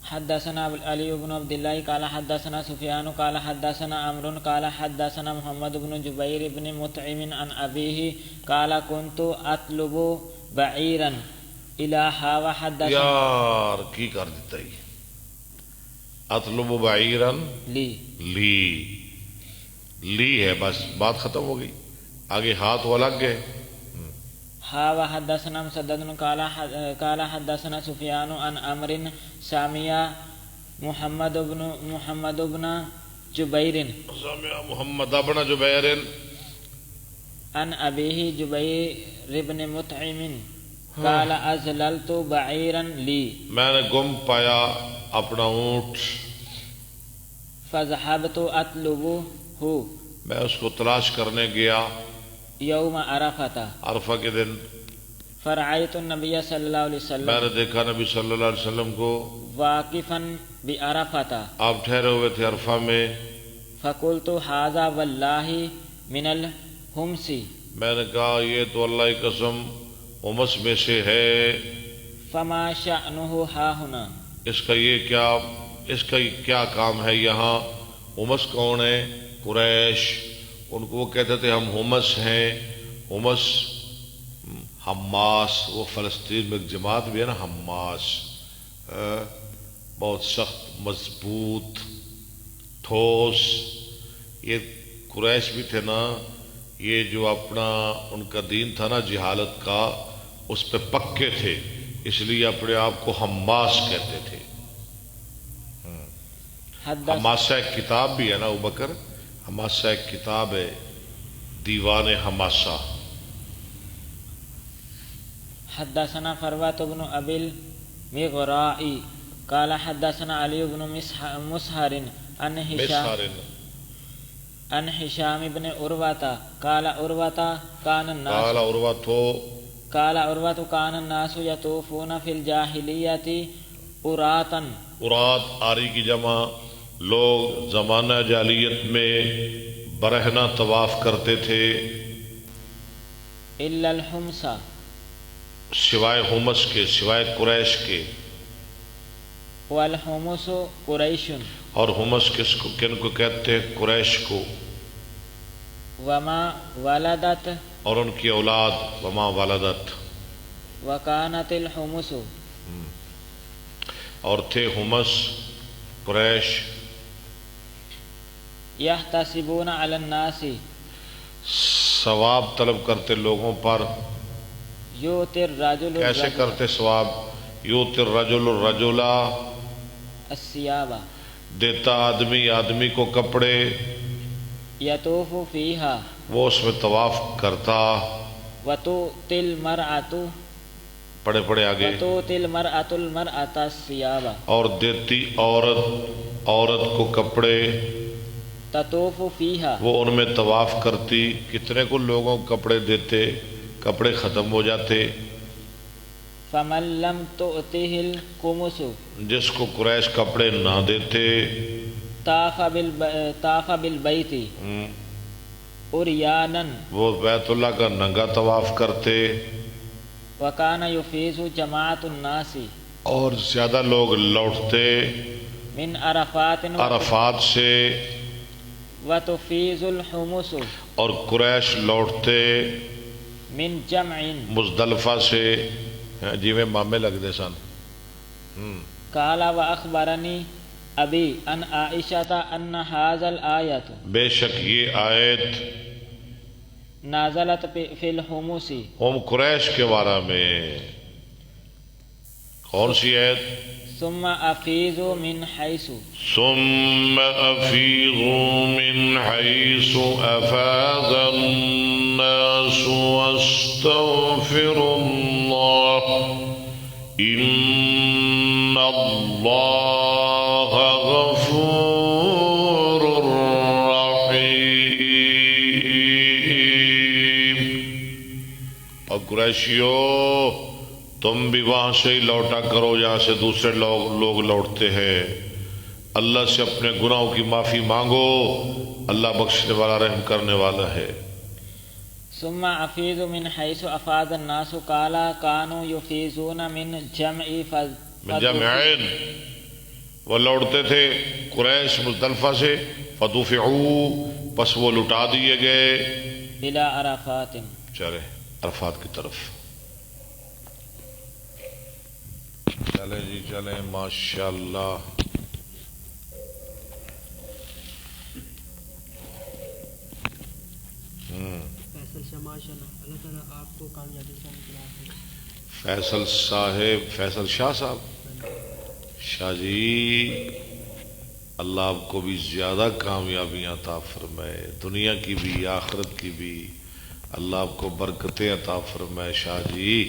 S2: حدثنا علی بن عبد اللہ قال حدثنا سفیان قال حدثنا عمرو قال حدثنا محمد بن جبیر بن مطعم عن ابیہ قال كنت اطلب بعیرا الہا وحدثنا.
S1: یار کی کر دیتا ہی. اطلب بعیرا لی ہے، بس بات ختم ہو گئی. آگے ہاتھ وہ الگ گئے.
S2: وحدثنا مسدد قال حدثنا سفیان عن عمرو سامع محمد بن جبیر
S1: محمد بن جبیر
S2: عن ابیہ جبیر بن مطعم قال ازللت بعیرا لی.
S1: میں نے گم پایا اپنا اونٹ.
S2: فذهبت اطلبه
S1: میں اس کو تلاش کرنے گیا
S2: یوم عرفۃ
S1: عرفہ کے دن.
S2: فرأیت النبی صلی اللہ علیہ وسلم
S1: میں نے دیکھا نبی صلی اللہ علیہ وسلم کو
S2: واقفا بعرفۃ.
S1: آپ ٹھہرے ہوئے تھے عرفہ میں.
S2: فقلت ھذا واللہ من الحمص.
S1: میں نے کہا یہ تو اللہ کی قسم حمص میں سے ہے.
S2: فما شأنہ ھاہنا.
S1: اس کا کیا کام ہے یہاں؟ حمص کون ہے؟ قریش. ان کو وہ کہتے تھے ہم حمص ہیں. حمص حماس، وہ فلسطین میں ایک جماعت بھی ہے نا حماس، بہت سخت مضبوط ٹھوس. یہ قریش بھی تھے نا، یہ جو اپنا ان کا دین تھا نا جہالت کا، اس پہ پکے تھے، اس لیے اپنے آپ کو حماس کہتے تھے. حماسہ ایک کتاب بھی ہے نا ابوبکر، حماسہ ایک کتاب ہے، دیوان حماسہ.
S2: حدثنا فروة بن ابی المغراء قال حدثنا علی بن مسہر عن ہشام بن عروة قال عروة كان الناس يطوفون في الجاہلیۃ عراة.
S1: آری کی جمع. لوگ زمانہ جاہلیت میں برہنہ طواف کرتے تھے.
S2: الا الحمص.
S1: سوائے حمص کے، سوائے قریش کے.
S2: والحمص قریش. اور
S1: حمص کن کو کہتے ہیں؟ قریش کو.
S2: وما ولدت.
S1: اور ان کی اولاد. وما ولدت.
S2: وکانت الحمص.
S1: اور تھے حمص قریش
S2: یحتسبون علی الناس.
S1: ثواب طلب کرتے لوگوں پر.
S2: یؤتی الرجل.
S1: کیسے کرتے ثواب؟ یؤتی الرجل الرجل.
S2: الثیاب.
S1: دیتا آدمی کو کپڑے.
S2: یطوف فیہا.
S1: وہ اس میں طواف کرتا.
S2: وتؤتی المرأۃ.
S1: پڑھے آگے.
S2: وتؤتی المرأۃ المرأۃ الثیاب.
S1: اور دیتی عورت کو کپڑے.
S2: تطوف فیہا. وہ
S1: ان میں طواف کرتی. کتنے کو لوگوں کو کپڑے دیتے؟ کپڑے ختم ہو جاتے.
S2: فمن لم تؤتہ القمص.
S1: جس کو قریش کپڑے نہ دیتے.
S2: طاف بالبیت عریانا.
S1: وہ بیت اللہ کا ننگا طواف کرتے.
S2: وکان یفیض جماعت الناس. اور
S1: زیادہ لوگ لوٹتے
S2: من عرفات
S1: سے.
S2: وتفیض الحمص.
S1: اور قریش لوٹتے
S2: من جمع.
S1: مزدلفہ سے. جی میں مامے لگتے سن.
S2: قال واخبرنی ابی ان عائشہ ان ھذا الآیۃ.
S1: بے شک یہ آیت
S2: نازلت فی الحمص.
S1: قریش کے بارے میں. کون سی آیت؟
S2: ثم افیضوا من حیث.
S1: ثم افیضوا من حیث افاض الناس واستغفروا اللہ ان اللہ غفور قریشیو تم بھی وہاں سے ہی لوٹا کرو جہاں سے دوسرے لوگ لوٹتے ہیں، اللہ سے اپنے گناہوں کی معافی مانگو، اللہ بخشنے والا رحم کرنے والا ہے۔
S2: ثم افیض من حیث افاض الناس قال كانوا يفيضون من
S1: جمعین، وہ لوٹتے تھے قریش مزدلفہ سے، فدفعوا، پس وہ لٹا دیے گئے
S2: الى عرفات،
S1: چلے عرفات کی طرف، چلے جی چلے، ماشاءاللہ۔
S3: فیصل شاہ ماشاء اللہ، اللہ تعالیٰ آپ کو کامیابی سے نکلا۔
S1: فیصل صاحب، فیصل شاہ صاحب، شاہ جی اللہ آپ کو بھی زیادہ کامیابیاں عطا فرمائے، دنیا کی بھی آخرت کی بھی، اللہ آپ کو برکتیں عطا فرمائے شاہ جی۔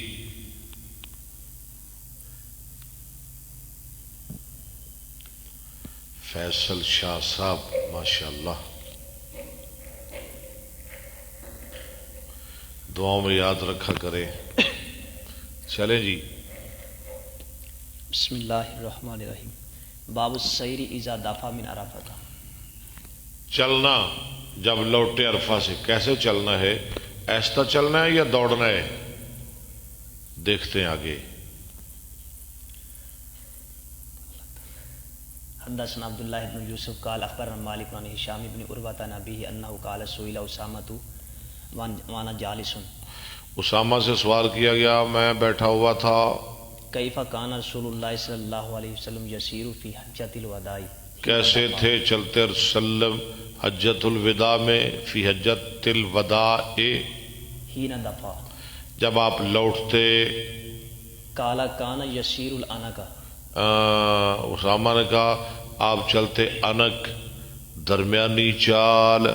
S1: فیصل شاہ صاحب ماشاءاللہ، دعاؤں میں یاد رکھا کرے۔ چلیں جی،
S4: بسم اللہ الرحمن الرحیم، باب السیر اذا دفع من عرفہ۔
S1: چلنا جب لوٹے عرفہ سے، کیسے چلنا ہے؟ ایسا چلنا ہے یا دوڑنا ہے؟ دیکھتے ہیں آگے۔
S4: حدثنا عبداللہ بن یوسف قال اخبرنا مالک عن ہشام بن عروہ عن ابیہ انہ قال سئل اسامۃ وانا جالس،
S1: اسامہ سے سوال کیا گیا، میں بیٹھا ہوا تھا،
S4: کیف کان رسول اللہ صلی اللہ علیہ وسلم یسیر فی حجۃ الوداع،
S1: کیسے تھے چلتے وسلم حجت الوداع میں، فی حجت الوداع،
S4: حین دفع،
S1: جب آپ لوٹتے،
S4: قال کان یسیر العنق،
S1: اسامہ نے کہا آپ چلتے انک، درمیانی چال،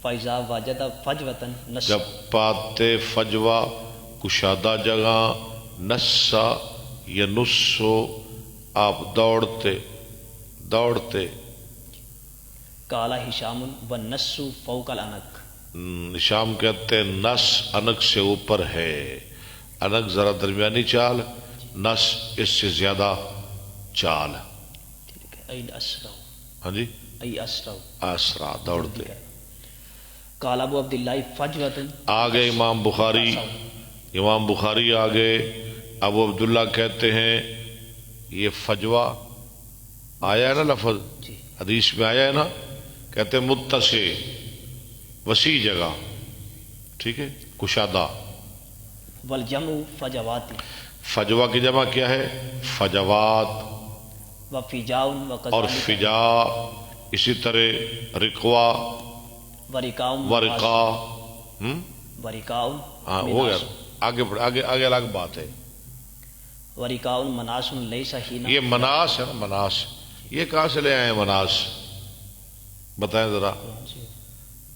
S4: فاذا وجد فجوۃ نس،
S1: جب پاتے فجوہ کشادہ جگہ، نسا یا نسو، آپ دوڑتے دوڑتے۔
S4: قال ہشام والنس فوق العنق،
S1: شام کہتے ہیں نس انک سے اوپر ہے، انک ذرا درمیانی چال، نس اس سے زیادہ چال۔
S4: ٹھیک ہے، ای اسرع،
S1: ہاں جی،
S4: ای اسرع،
S1: اسرا دوڑتے۔
S4: قال ابو عبداللہ فجوۃ،
S1: آگے امام بخاری آگے، ابو عبداللہ کہتے ہیں یہ فجوہ آیا ہے نا لفظ،
S4: جی
S1: حدیث میں آیا ہے نا، کہتے ہیں متسع، وسیع جگہ، ٹھیک ہے، کشادہ۔
S4: والجمع فجوات،
S1: فجوہ کی جمع کیا ہے؟ فجوات،
S4: وفجاء
S1: اور فجا اسی طرح رقوا،
S4: ورقاء
S1: ورقا،
S4: ورقاء،
S1: ہاں ہو گیا، آگے بڑھ، آگے الگ بات ہے۔
S4: ورقاء مناس لیس حین،
S1: یہ مناس ہے نا، مناس، یہ کہاں سے لے آئے ہیں مناس؟ بتائیں ذرا،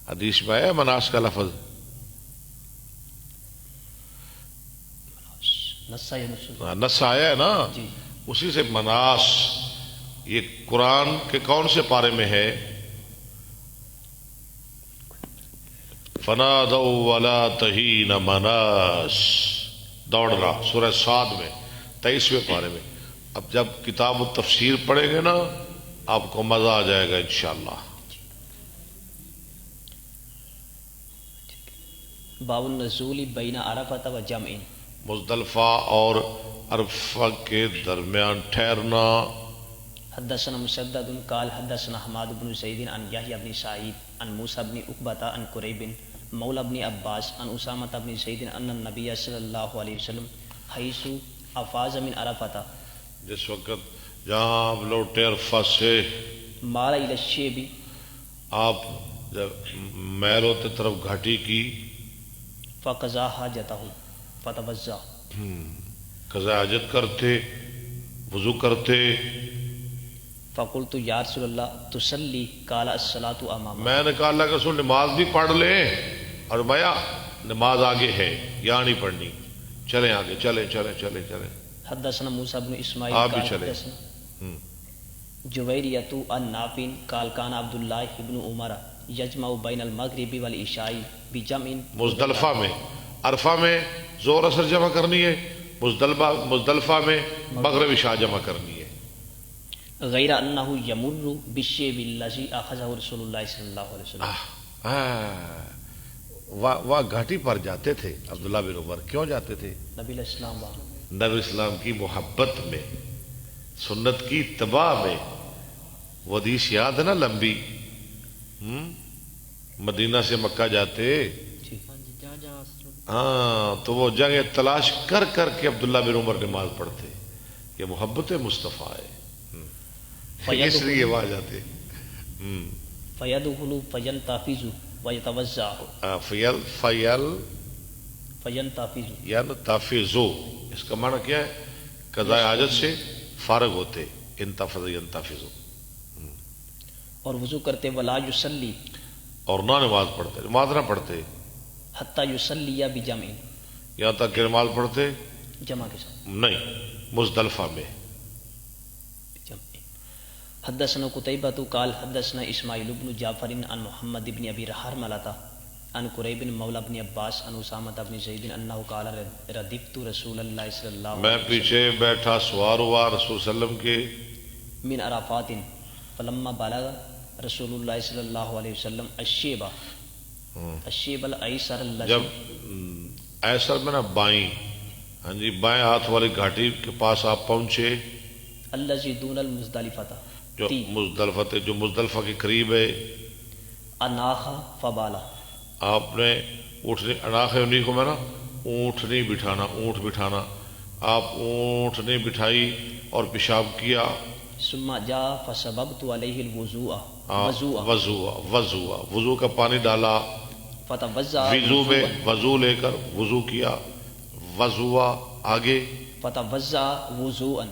S1: حدیث میں ہے مناس کا لفظ؟
S4: نسا یا نسل،
S1: نس آیا ہے نا،
S4: جی
S1: اسی سے مناس۔ یہ قرآن کے کون سے پارے میں ہے؟ فنادوا ولا تہین مناس، دوڑنا، سورہ صاد میں 23ویں پارے میں۔ اب جب کتاب التفسیر پڑھیں گے نا آپ کو مزہ آ جائے گا انشاءاللہ۔
S4: باب النزول بین عرفہ و جمع،
S1: مزدلفہ اور عرفہ کے درمیان ٹھہرنا۔
S4: حدثنا مسدد قال حدثنا حماد بن زید عن یحیی بن سعید عن موسیٰ بن عقبہ عن قریب مولا بن عباس عن اسامہ بن زید ان النبی صلی اللہ علیہ وسلم حیث افاظ من عرفہ،
S1: جس وقت جہاں آپ لوٹے عرفہ سے،
S4: مال الی الشیب،
S1: آپ جب میل ہوتے طرف گھاٹی کی،
S4: فقضا حاجتہ فتوضا،
S1: قضاء حاجت کرتے، وضو کرتے۔
S4: فقلت یا رسول اللہ تصلی، قال الصلاۃ امامک،
S1: میں نے کہا اللہ کے رسول نماز بھی پڑھ لیں، اور بھیا نماز آگے ہے، یہاں نہیں پڑھنی، چلیں آگے، چلیں چلیں چلیں چلیں۔
S4: حدثنا موسیٰ بن اسماعیل
S1: آپ بھی
S4: قال
S1: چلیں۔
S4: حدثنا جویریۃ عن نافع قال کان عبداللہ ابن عمر یجمع بین المغرب والعشاء بجمع،
S1: مزدلفہ میں عرفہ میں زور اثر جمع کرنی ہے، مزدلفہ میں مغرب عشاء جمع کرنی ہے۔
S4: غیر انہ یمر بالشیب الذی اخذہ رسول اللہ صلی اللہ علیہ وسلم،
S1: وہ گھاٹی پر جاتے تھے عبداللہ بن عمر، کیوں جاتے تھے؟
S4: نبی علیہ السلام
S1: نبی اسلام کی محبت میں، سنت کی اتباع میں۔ وہ حدیث یاد ہے نا لمبی، مدینہ سے مکہ جاتے،
S3: ہاں جی، جہاں جہاں اثر
S1: ہاں، تو وہ جگہ تلاش کر کر کے عبداللہ بن عمر نماز پڑھتے، یہ محبت مصطفیٰ ہے، اس لیے وہاں جاتے۔
S4: فیدخل فینتفض ویتوضا، فینتفض
S1: یعنی تافیزو، اس کا معنی کیا ہے؟ قضاء حاجت سے فارغ ہوتے، انتفض ینتفضو،
S4: اور وضو کرتے، ولا یصلی،
S1: اور نہ نماز پڑھتے، نماز نہ پڑھتے
S4: حتی یصلی بجمع،
S1: یہاں تک کہ نماز پڑھتے
S4: جمع کے ساتھ،
S1: نہیں مزدلفہ میں۔
S4: جمع۔ حدثنا قتيبة قال حدثنا اسماعيل بن جعفر عن محمد بن ابي حرملة عن قريب مولى بن عباس عن اسامة بن زيد انه قال ردفت رسول الله صلى الله عليه
S1: میں
S4: وسلم
S1: پیچھے بیٹھا سوار ہوا رسول صلی اللہ علیہ وسلم کے
S4: من عرفات فلما بلغ رسول الله صلی اللہ علیہ وسلم الشیب الشیب الايسر
S1: جب
S4: الذي
S1: ایسر میں نا بائیں، ہاں جی، بائیں ہاتھ والی گھاٹی کے پاس آپ پہنچے،
S4: الذي دون المزدلفة
S1: جو مزدلفہ، جو مزدلفہ کے قریب ہے۔
S4: اناخ فبالا،
S1: آپ نے اونٹنی، اناخ انہیں کو میں نا اونٹنی بٹھانا، اونٹ بٹھانا، آپ اونٹنی بٹھائی اور پیشاب کیا،
S4: ثم جاء فسببت عليه الوضوء
S1: وضو کا پانی ڈالا،
S4: فتوضا
S1: وضو میں وضو لے کر وضو کیا، وضو آگے
S4: فتوضا وضوءا،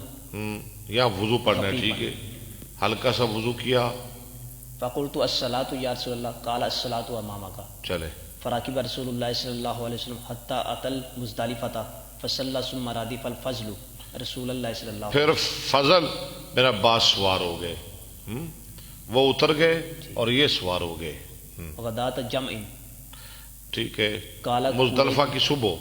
S1: یہاں وضو پڑھنا ہے، ٹھیک ہے، ہلکا سا وضو کیا،
S4: فقلت الصلاۃ یا رسول اللہ، قال الصلاۃ امامک،
S1: چلے
S4: فراکب رسول اللہ صلی اللہ علیہ وسلم حتی اتى المزدلفة فصلى ثم ردف الفضل رسول اللہ صلی اللہ علیہ
S1: پھر فضل میرا عباس سوار ہو گئے، وہ اتر گئے اور یہ سوار ہو گئے،
S4: وسلم غدات جمع،
S1: ٹھیک ہے،
S4: قال
S1: مزدلفہ کی صبح،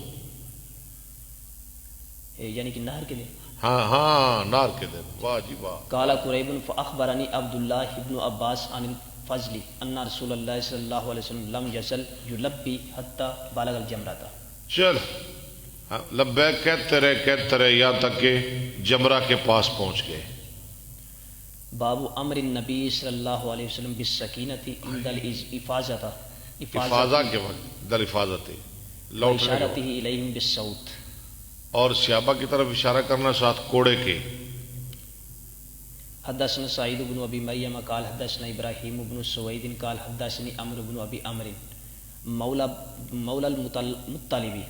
S4: یعنی کہ نہر کے دن،
S1: ہاں ہاں نار کے دن، واہ جی واہ۔
S4: قال قریب فاخبرنی عبد اللہ ابن عباس عن الفضل ان رسول اللہ صلی اللہ علیہ وسلم لم یزل یلبی حتی بالغ الجمرۃ،
S1: چل لبیک کہتے رہے یہاں تک کہ جمرہ کے پاس پہنچ گئے۔
S4: باب امر النبی صلی اللہ علیہ وسلم بالسکینۃ عند الافاظۃ،
S1: افاظہ کے وقت، در افاظت لوٹنے کے
S4: اشارتہ
S1: وقت،
S4: الیہم بالصوت،
S1: اور صحابہ کی طرف اشارہ کرنا ساتھ کوڑے کے۔
S4: حدثنا سعید بن ابی مریم قال حدثنا ابراہیم بن سوید قال حدثنی عمرو بن ابی عمرو مولا المطلبی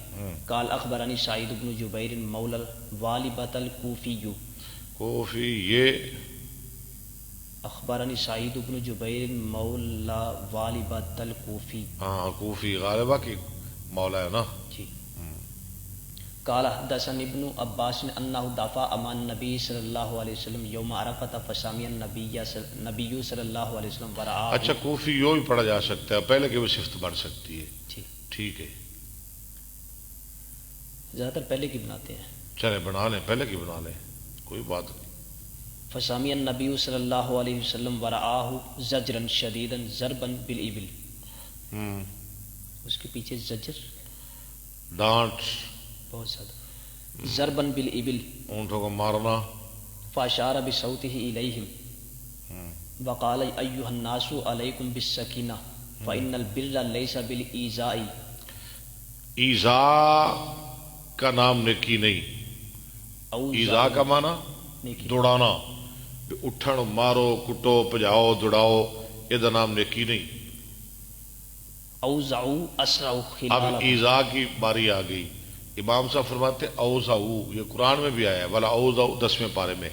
S4: قال اخبرنی سعید بن جبیر مولا والبۃ الکوفی،
S1: کوفی، یہ
S4: اخبرنی سعید بن جبیر مولا والبۃ الکوفی،
S1: ہاں کوفی غالبہ کی مولا ہے نا۔
S4: جی۔ قال حدثني ابن عباس انه دافع امان النبي صلی اللہ علیہ وسلم یوم عرفۃ فسامع النبی صلی اللہ علیہ وسلم ورعاه،
S1: اچھا کوفی یوں بھی پڑھا جا سکتا ہے، پہلے کی بھی صفت بڑھ سکتی ہے،
S4: جی،
S1: ٹھیک ہے،
S4: زیادہ تر پہلے کی بناتے ہیں،
S1: چلے بنا لیں، پہلے کی بنا لیں، کوئی بات نہیں۔
S4: فسامع النبی صلی اللہ علیہ وسلم ورعاه زجرا شدیدا ضربا بالابل، اس کے پیچھے زجر،
S1: ڈانٹ،
S4: بہت زیادہ، ضربا بالابل،
S1: اونٹوں کو مارنا،
S4: فاشار بصوته الیہم وقال ایھا الناس علیکم بالسکینہ فان البر لیس بالایذاء،
S1: ایذا کا نام نیکی نہیں، ایذا کا معنی
S4: نیکی،
S1: دوڑانا، اٹھن مارو کٹو پجاؤ دوڑاؤ، یہ نام نیکی نہیں۔
S4: اوزعوا اسرعوا
S1: اب
S4: خلالکم،
S1: ایذا کی باری آ گئی، امام صاحب فرماتے اوزعوا، یہ قرآن میں بھی آیا ہے، ولا اوزعوا 10ویں پارے میں،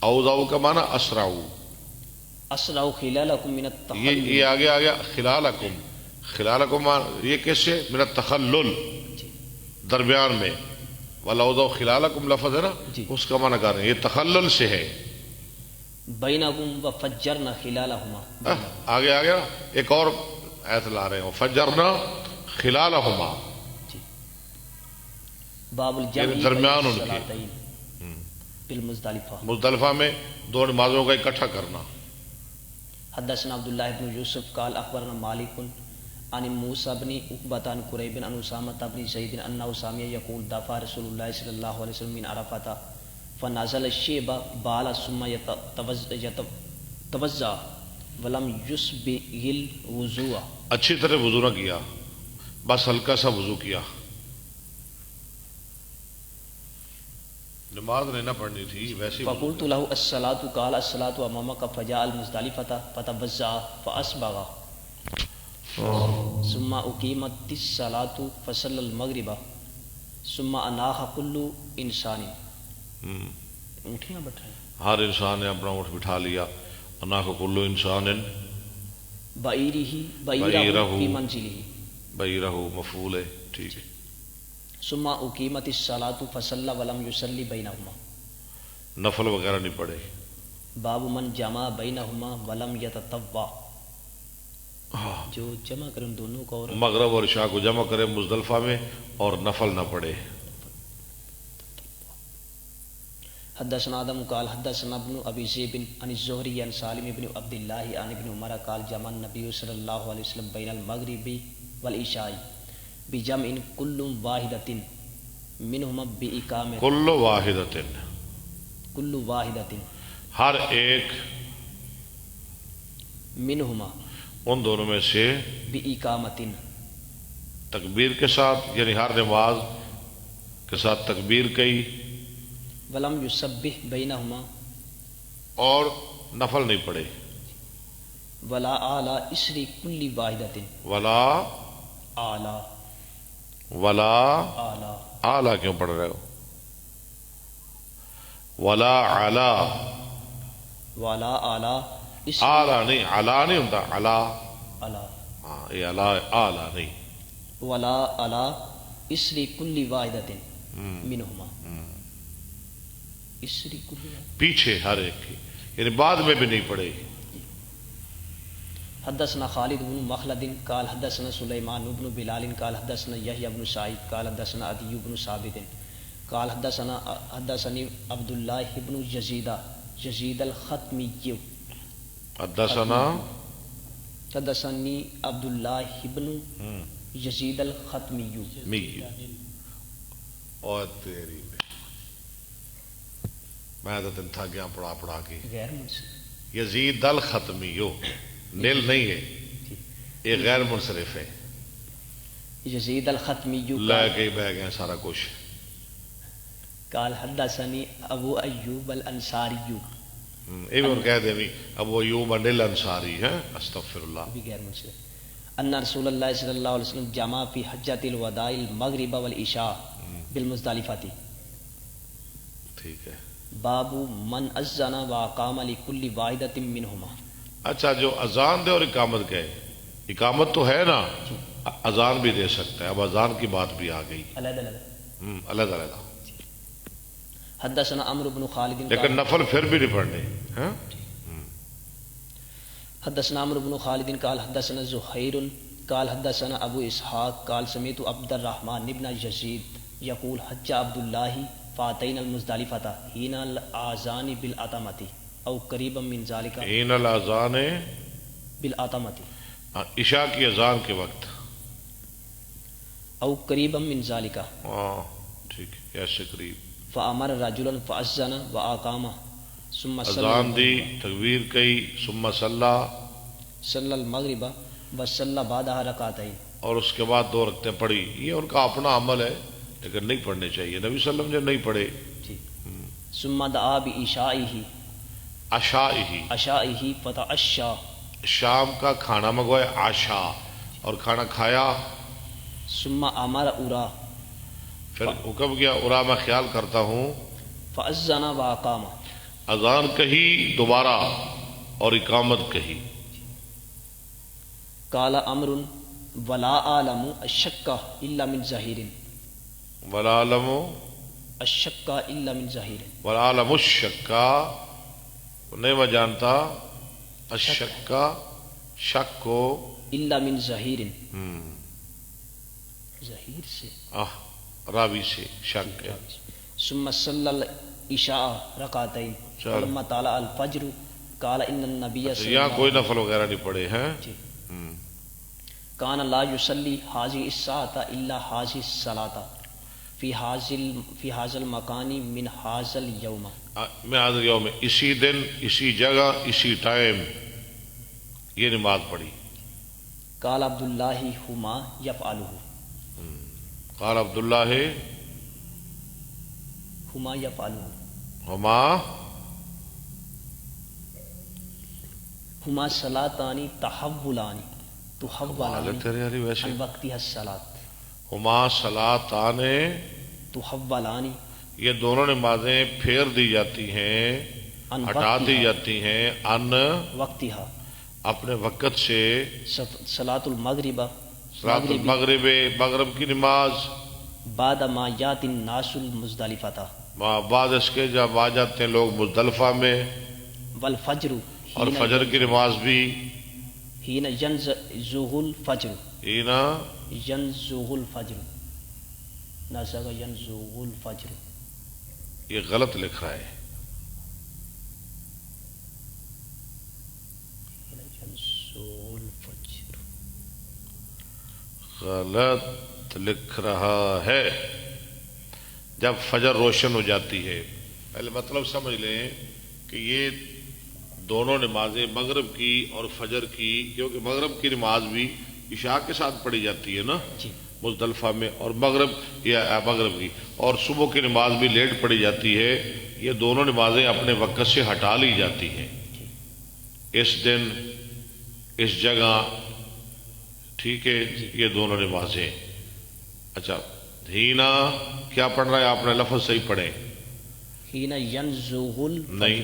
S1: اوزعوا کا معنی اسرعوا،
S4: اسرعوا خلالکم من التخلل،
S1: یہ آگے آ گیا خلالکم، خلالکم یہ کیسے؟ من التخلل،
S4: جی،
S1: درمیان میں، ولا اوزعوا خلالکم لفظ ہے نا،
S4: جی،
S1: اس کا معنی کر رہے ہیں یہ تخلل سے ہے۔
S4: بینکم وفجرنا خلالہما،
S1: آگے آ گیا ایک اور ایت لا رہے ہیں، فجرنا خلالہما،
S4: جی، باب الجمع
S1: یعنی درمیان ان کے
S4: الصلاتین بالمزدلفہ.
S1: مزدلفہ میں دو نمازوں کا اکٹھا کرنا.
S4: حدثنا عبداللہ بن یوسف قال اخبرنا مالک عن موسیٰ بن عقبۃ عن قریب عن اسامۃ بن زید انہ سمع یقول دفع رسول اللہ صلی اللہ علیہ وسلم من عرفۃ فنزل الشیب بال ثم توضأ ولم یسبغ الوضوء.
S1: اچھی طرح وضو نہ کیا، بس ہلکا سا وضو کیا. نماز نہیں نہ پڑھنی تھی، ویسے ہی وضو
S4: فقلت له الصلاة قال الصلاة امامك فجاء المزدلفة فتوضأ فأسبغ ثم اقیمت الصلاة فصلى المغرب ثم اناخ كل انسان. اونٹیاں بٹ رہے ہیں.
S1: ہر انسان نے اپنا اونٹ بٹھا لیا. اناخ کل انسان
S4: بعیرہ فی منزلہ.
S1: بعیرہ مفعول ہے، ٹھیک ہے.
S4: ثم اقیمت الصلاة فصلى ولم يصلي بینہما.
S1: نفل وغیرہ نہیں پڑھے.
S4: باب من جمع بینہما ولم یتطوع. جو جمع کریں ان دونوں کو اور
S1: مغرب اور عشاء کو جمع کرے مزدلفہ میں اور نفل نہ پڑھے.
S4: حدثنا آدم قال حدثنا ابن ابی ذئب عن الزہری عن سالم بن عبد اللہ عن ابن عمر قال جمع النبی صلی اللہ علیہ وسلم بین المغرب والعشاء بجمع کل واحدۃ منہما بإقامۃ.
S1: کل واحدۃ،
S4: کل واحدۃ
S1: ہر ایک
S4: منہما
S1: ان دونوں میں سے
S4: بإقامۃ
S1: تکبیر کے ساتھ، یعنی ہر نماز کے ساتھ تکبیر کہی،
S4: ولم یسبح بینہما
S1: اور نفل نہیں پڑھے.
S4: ولا اعلی اسری کل واحدۃ.
S1: ولا
S4: اعلی
S1: ولا
S4: اعلی
S1: اعلیٰ کیوں پڑھ رہے ہو؟ ولا علا،
S4: ولا اعلی اسری
S1: اعلیٰ نہیں، علا نہیں ہوتا، علا.
S4: اعلی
S1: ہاں یہ علا، اعلیٰ نہیں.
S4: ولا اعلی اسری کل واحدۃ منہما. اسری کل واحدۃ.
S1: پیچھے ہر ایک کی، یعنی بعد میں بھی نہیں پڑھے.
S4: حدثنا خالد بن مخلد قال حدثنا سلیمان بن بلال قال حدثنا یحییٰ بن سعید قال حدثنا عدی بن ثابت قال حدثني عبد الله بن یزید الختمی.
S1: حدثنا
S4: حدثني عبد الله بن یزید الختمی.
S1: می اور تیری میں تو تن تھا گیا پڑھا پڑھا کے.
S4: غیر منصرف.
S1: یزید الختمیو نیل نہیں ہے، یہ غیر منصرف ہے.
S4: یزید الختمی
S1: لے کے بہ گئے سارا کچھ.
S4: قال حدثني ابو ایوب الانصاری.
S1: یہ بھی کہہ دیں بھی ابو ایوب الانصاری ہے، استغفر اللہ.
S4: بھی غیر منصرف. ان رسول اللہ صلی اللہ علیہ وسلم جمع فی حجۃ الوداع المغرب والعشاء بالمزدلفہ.
S1: ٹھیک ہے.
S4: باب من اذن واقام لكل واحدۃ منہما.
S1: اچھا، جو اذان دے اور اقامت گئے، اقامت تو ہے نا، اذان بھی دے سکتا ہے. اب اذان کی بات بھی آ گئی.
S4: علیحدہ
S1: علیحدہ علیحدہ،
S4: حدثنا عمرو بن خالد
S1: لیکن نفل پھر بھی نہیں پڑھنے. ہاں
S4: حدثنا عمرو بن خالد قال حدثنا زہیر قال حدثنا ابو اسحاق قال سمعت عبد الرحمن بن یزید یقول حج عبد اللہ فاتین المزدلفۃ حین الاذان بالعتمۃ او قریبا من ذلك.
S1: حین الاذان
S4: بالعتمۃ
S1: عشاء کی اذان کے وقت.
S4: او قریبا من ذلك.
S1: ہاں ٹھیک ہے، ایسے قریب.
S4: فامر رجلا فاذن واقام ثم
S1: اذان دی، تکبیر کہی، ثم صلی،
S4: صلی المغرب وصلی بعدها رکعتین.
S1: اور اس کے بعد 2 رکعتیں پڑھی. یہ ان کا اپنا عمل ہے لیکن نہیں پڑھنے چاہیے. نبی صلی اللہ علیہ وسلم نے نہیں پڑھے.
S4: ثم دعا بعشائہ
S1: عشائہ،
S4: فتعشى.
S1: شام کا کھانا منگوائے عشاء، اور کھانا کھایا.
S4: ثم امر ارا
S1: پھر حکم کیا ارا میں خیال کرتا ہوں.
S4: فاذن واقام.
S1: اذان کہی دوبارہ اور اقامت کہی.
S4: قال امر ولا عالم الشک الا من ظہیر.
S1: ولا علم
S4: الشک الا من ظہیر.
S1: ولا علم الشکا، نہیں میں جانتا الشکا، شک کو
S4: الا من ظہیر. ظہیر سے
S1: راوی سے شک ہے.
S4: ثم صلی العشاء رکعتین
S1: چلو.
S4: فلما طلع الفجر قال ان النبی صلی
S1: یہاں
S4: اللہ
S1: کوئی نفل وغیرہ نہیں پڑے ہیں.
S4: جی کان لا یصلی هذه الساعة الا هذه الصلاة فی هذا المکان من هذا اليوم.
S1: میں حاضر یوم اسی دن اسی جگہ اسی ٹائم یہ نماز پڑھی.
S4: قال عبداللہ ہما یفعلہ
S1: قال عبداللہ
S4: ہما یفعلہ
S1: ہما
S4: ہما صلاتانی تحولانی
S1: کمال ہے تیرے علی ویسے.
S4: عن وقتها الصلاۃ
S1: ہما صلاتان
S4: تحولانی
S1: یہ دونوں نمازیں پھیر دی جاتی ہیں
S4: عن
S1: ہٹا دی
S4: وقتها
S1: جاتی ہیں ان
S4: وقتها
S1: اپنے وقت سے.
S4: صلاۃ المغرب
S1: صلاۃ المغرب مغرب کی نماز
S4: بعد ما یات الناس المزدلفہ
S1: بعد اس کے جب آ جاتے ہیں لوگ مزدلفہ میں.
S4: والفجر
S1: اور فجر کی نماز بھی
S4: حین ینزغ الفجر
S1: اینا
S4: ینزغ الفجر نزغ ینزغ الفجر.
S1: یہ غلط لکھ رہا ہے.
S4: ینزغ الفجر
S1: غلط لکھ رہا ہے. جب فجر روشن ہو جاتی ہے. پہلے مطلب سمجھ لیں کہ یہ دونوں نمازیں مغرب کی اور فجر کی، کیونکہ مغرب کی نماز بھی عشاء کے ساتھ پڑھی جاتی ہے نا
S4: جی
S1: مزدلفہ میں، اور مغرب کی اور صبح کی نماز بھی لیٹ پڑھی جاتی ہے. یہ دونوں نمازیں اپنے وقت سے ہٹا لی جاتی ہیں اس دن اس جگہ. ٹھیک ہے یہ دونوں نمازیں. اچھا ہینا کیا پڑھ رہا ہے آپ نے؟ لفظ صحیح پڑھیں.
S4: حین ینزغ الفجر.
S1: نہیں،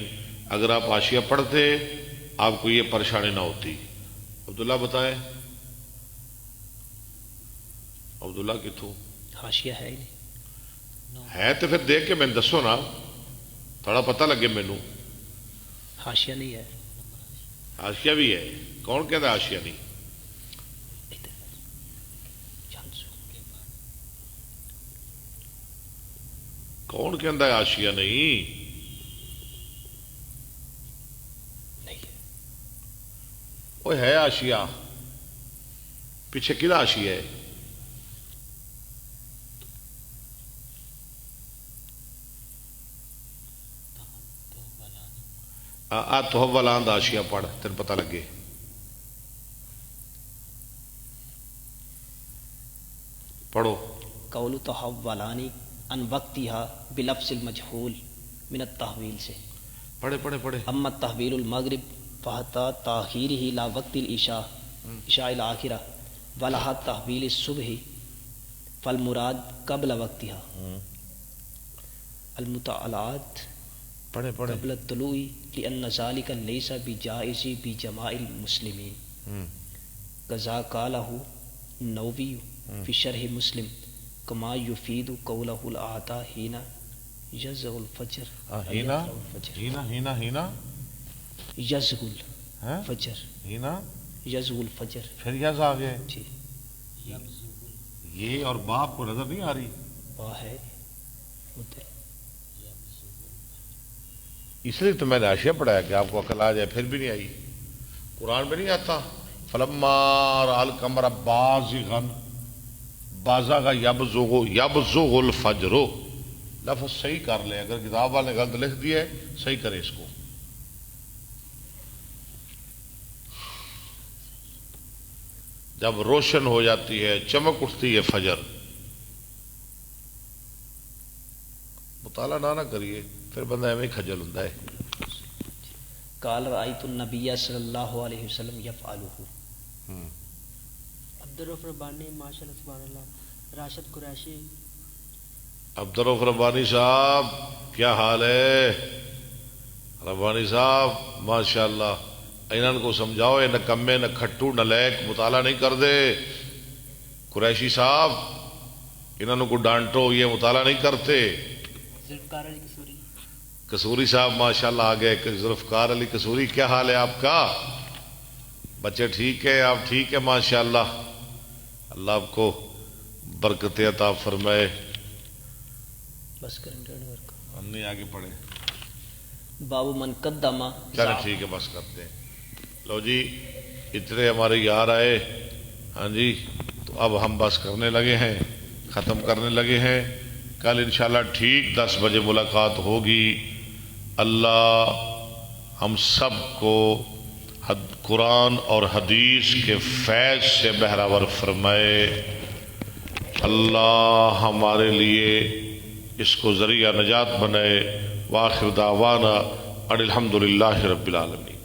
S1: اگر آپ حاشیہ پڑھتے آپ کو یہ پریشانی نہ ہوتی. عبداللہ بتائیں. عبداللہ کتوں
S4: حاشیہ ہے ہی نہیں.
S1: ہے تو پھر دیکھ کے میں دسو نا، تھوڑا پتہ لگے مینوں.
S4: حاشیہ نہیں ہے.
S1: حاشیہ بھی ہے. کون کہتا ہے حاشیہ نہیں؟ کون کہتا ہے حاشیہ نہیں؟ وہ ہے حاشیہ. پیچھے کدا حاشیہ ہے؟ تحولان دا حاشیہ پڑھ تین پتہ لگے. پڑھو.
S4: قول تحولانی عن وقتها بلفظ المجهول من التحویل سے.
S1: پڑھے پڑھے پڑھے.
S4: اما تحویل المغرب فحتا تاخیرہ لا وقت العشاء عشاء الاخرہ ولہا تحویل الصبح فالمراد قبل وقتها المتعلات
S1: پڑھے پڑھے.
S4: قبل الطلوع لأن ذلك ليس بجائز بجماع المسلمين كذا قاله النووي في شرح مسلم كما يفيد قوله الآتى حين يزغ الفجر
S1: ہینا ہینا ہینا ہینا
S4: يزغ الفجر
S1: ہینا
S4: يزغ الفجر.
S1: پھر یز آ گئے.
S4: جی
S1: یہ اور باپ کو نظر نہیں آ رہی؟
S4: وہ ہے ادھر.
S1: اس لیے تو میں نے حاشیہ پڑھایا کہ آپ کو عقل آ جائے. پھر بھی نہیں آئی. قرآن میں نہیں آتا فلما رأى القمر بازغا بازغ یبزغ الفجر. لفظ صحیح کر لیں. اگر کتاب والے نے غلط لکھ دیا ہے صحیح کرے اس کو. جب روشن ہو جاتی ہے چمک اٹھتی ہے فجر. مطالعہ نہ کریے پھر بندہ ایویں کھجل ہوتا ہے.
S4: قال رأيت النبي صلی اللہ علیہ وسلم یفعلہ.
S3: عبدالرف ربانی ماشاء اللہ سبحان اللہ. راشد قریشی.
S1: عبدالرف ربانی صاحب کیا حال ہے؟ ربانی صاحب ماشاء اللہ. انہوں کو سمجھاؤ، یہ نکمے نہ کھٹو نہ لیک مطالعہ نہیں کر دے. قریشی صاحب انہوں کو ڈانٹو، یہ مطالعہ نہیں کرتے.
S3: ذوالفقار علی قصوری.
S1: قصوری صاحب ماشاءاللہ آگے. ذوالفقار علی قصوری کیا حال ہے آپ کا؟ بچے ٹھیک ہے؟ آپ ٹھیک ہے؟ ماشاءاللہ. اللہ آپ کو برکت عطا فرمائے.
S4: بس کریں 1.5 ورک
S1: ہم نہیں آگے پڑھے.
S4: باب من قدم
S1: چلے ٹھیک ہے بس کرتے ہیں. لو جی اتنے ہمارے یار آئے. ہاں جی تو اب ہم بس کرنے لگے ہیں, ختم کرنے لگے ہیں. کل انشاءاللہ ٹھیک 10 بجے ملاقات ہوگی. اللہ ہم سب کو قرآن اور حدیث کے فیض سے بہراور فرمائے. اللہ ہمارے لیے اس کو ذریعہ نجات بنائے. وآخر دعوانا ان الحمدللہ رب العالمین.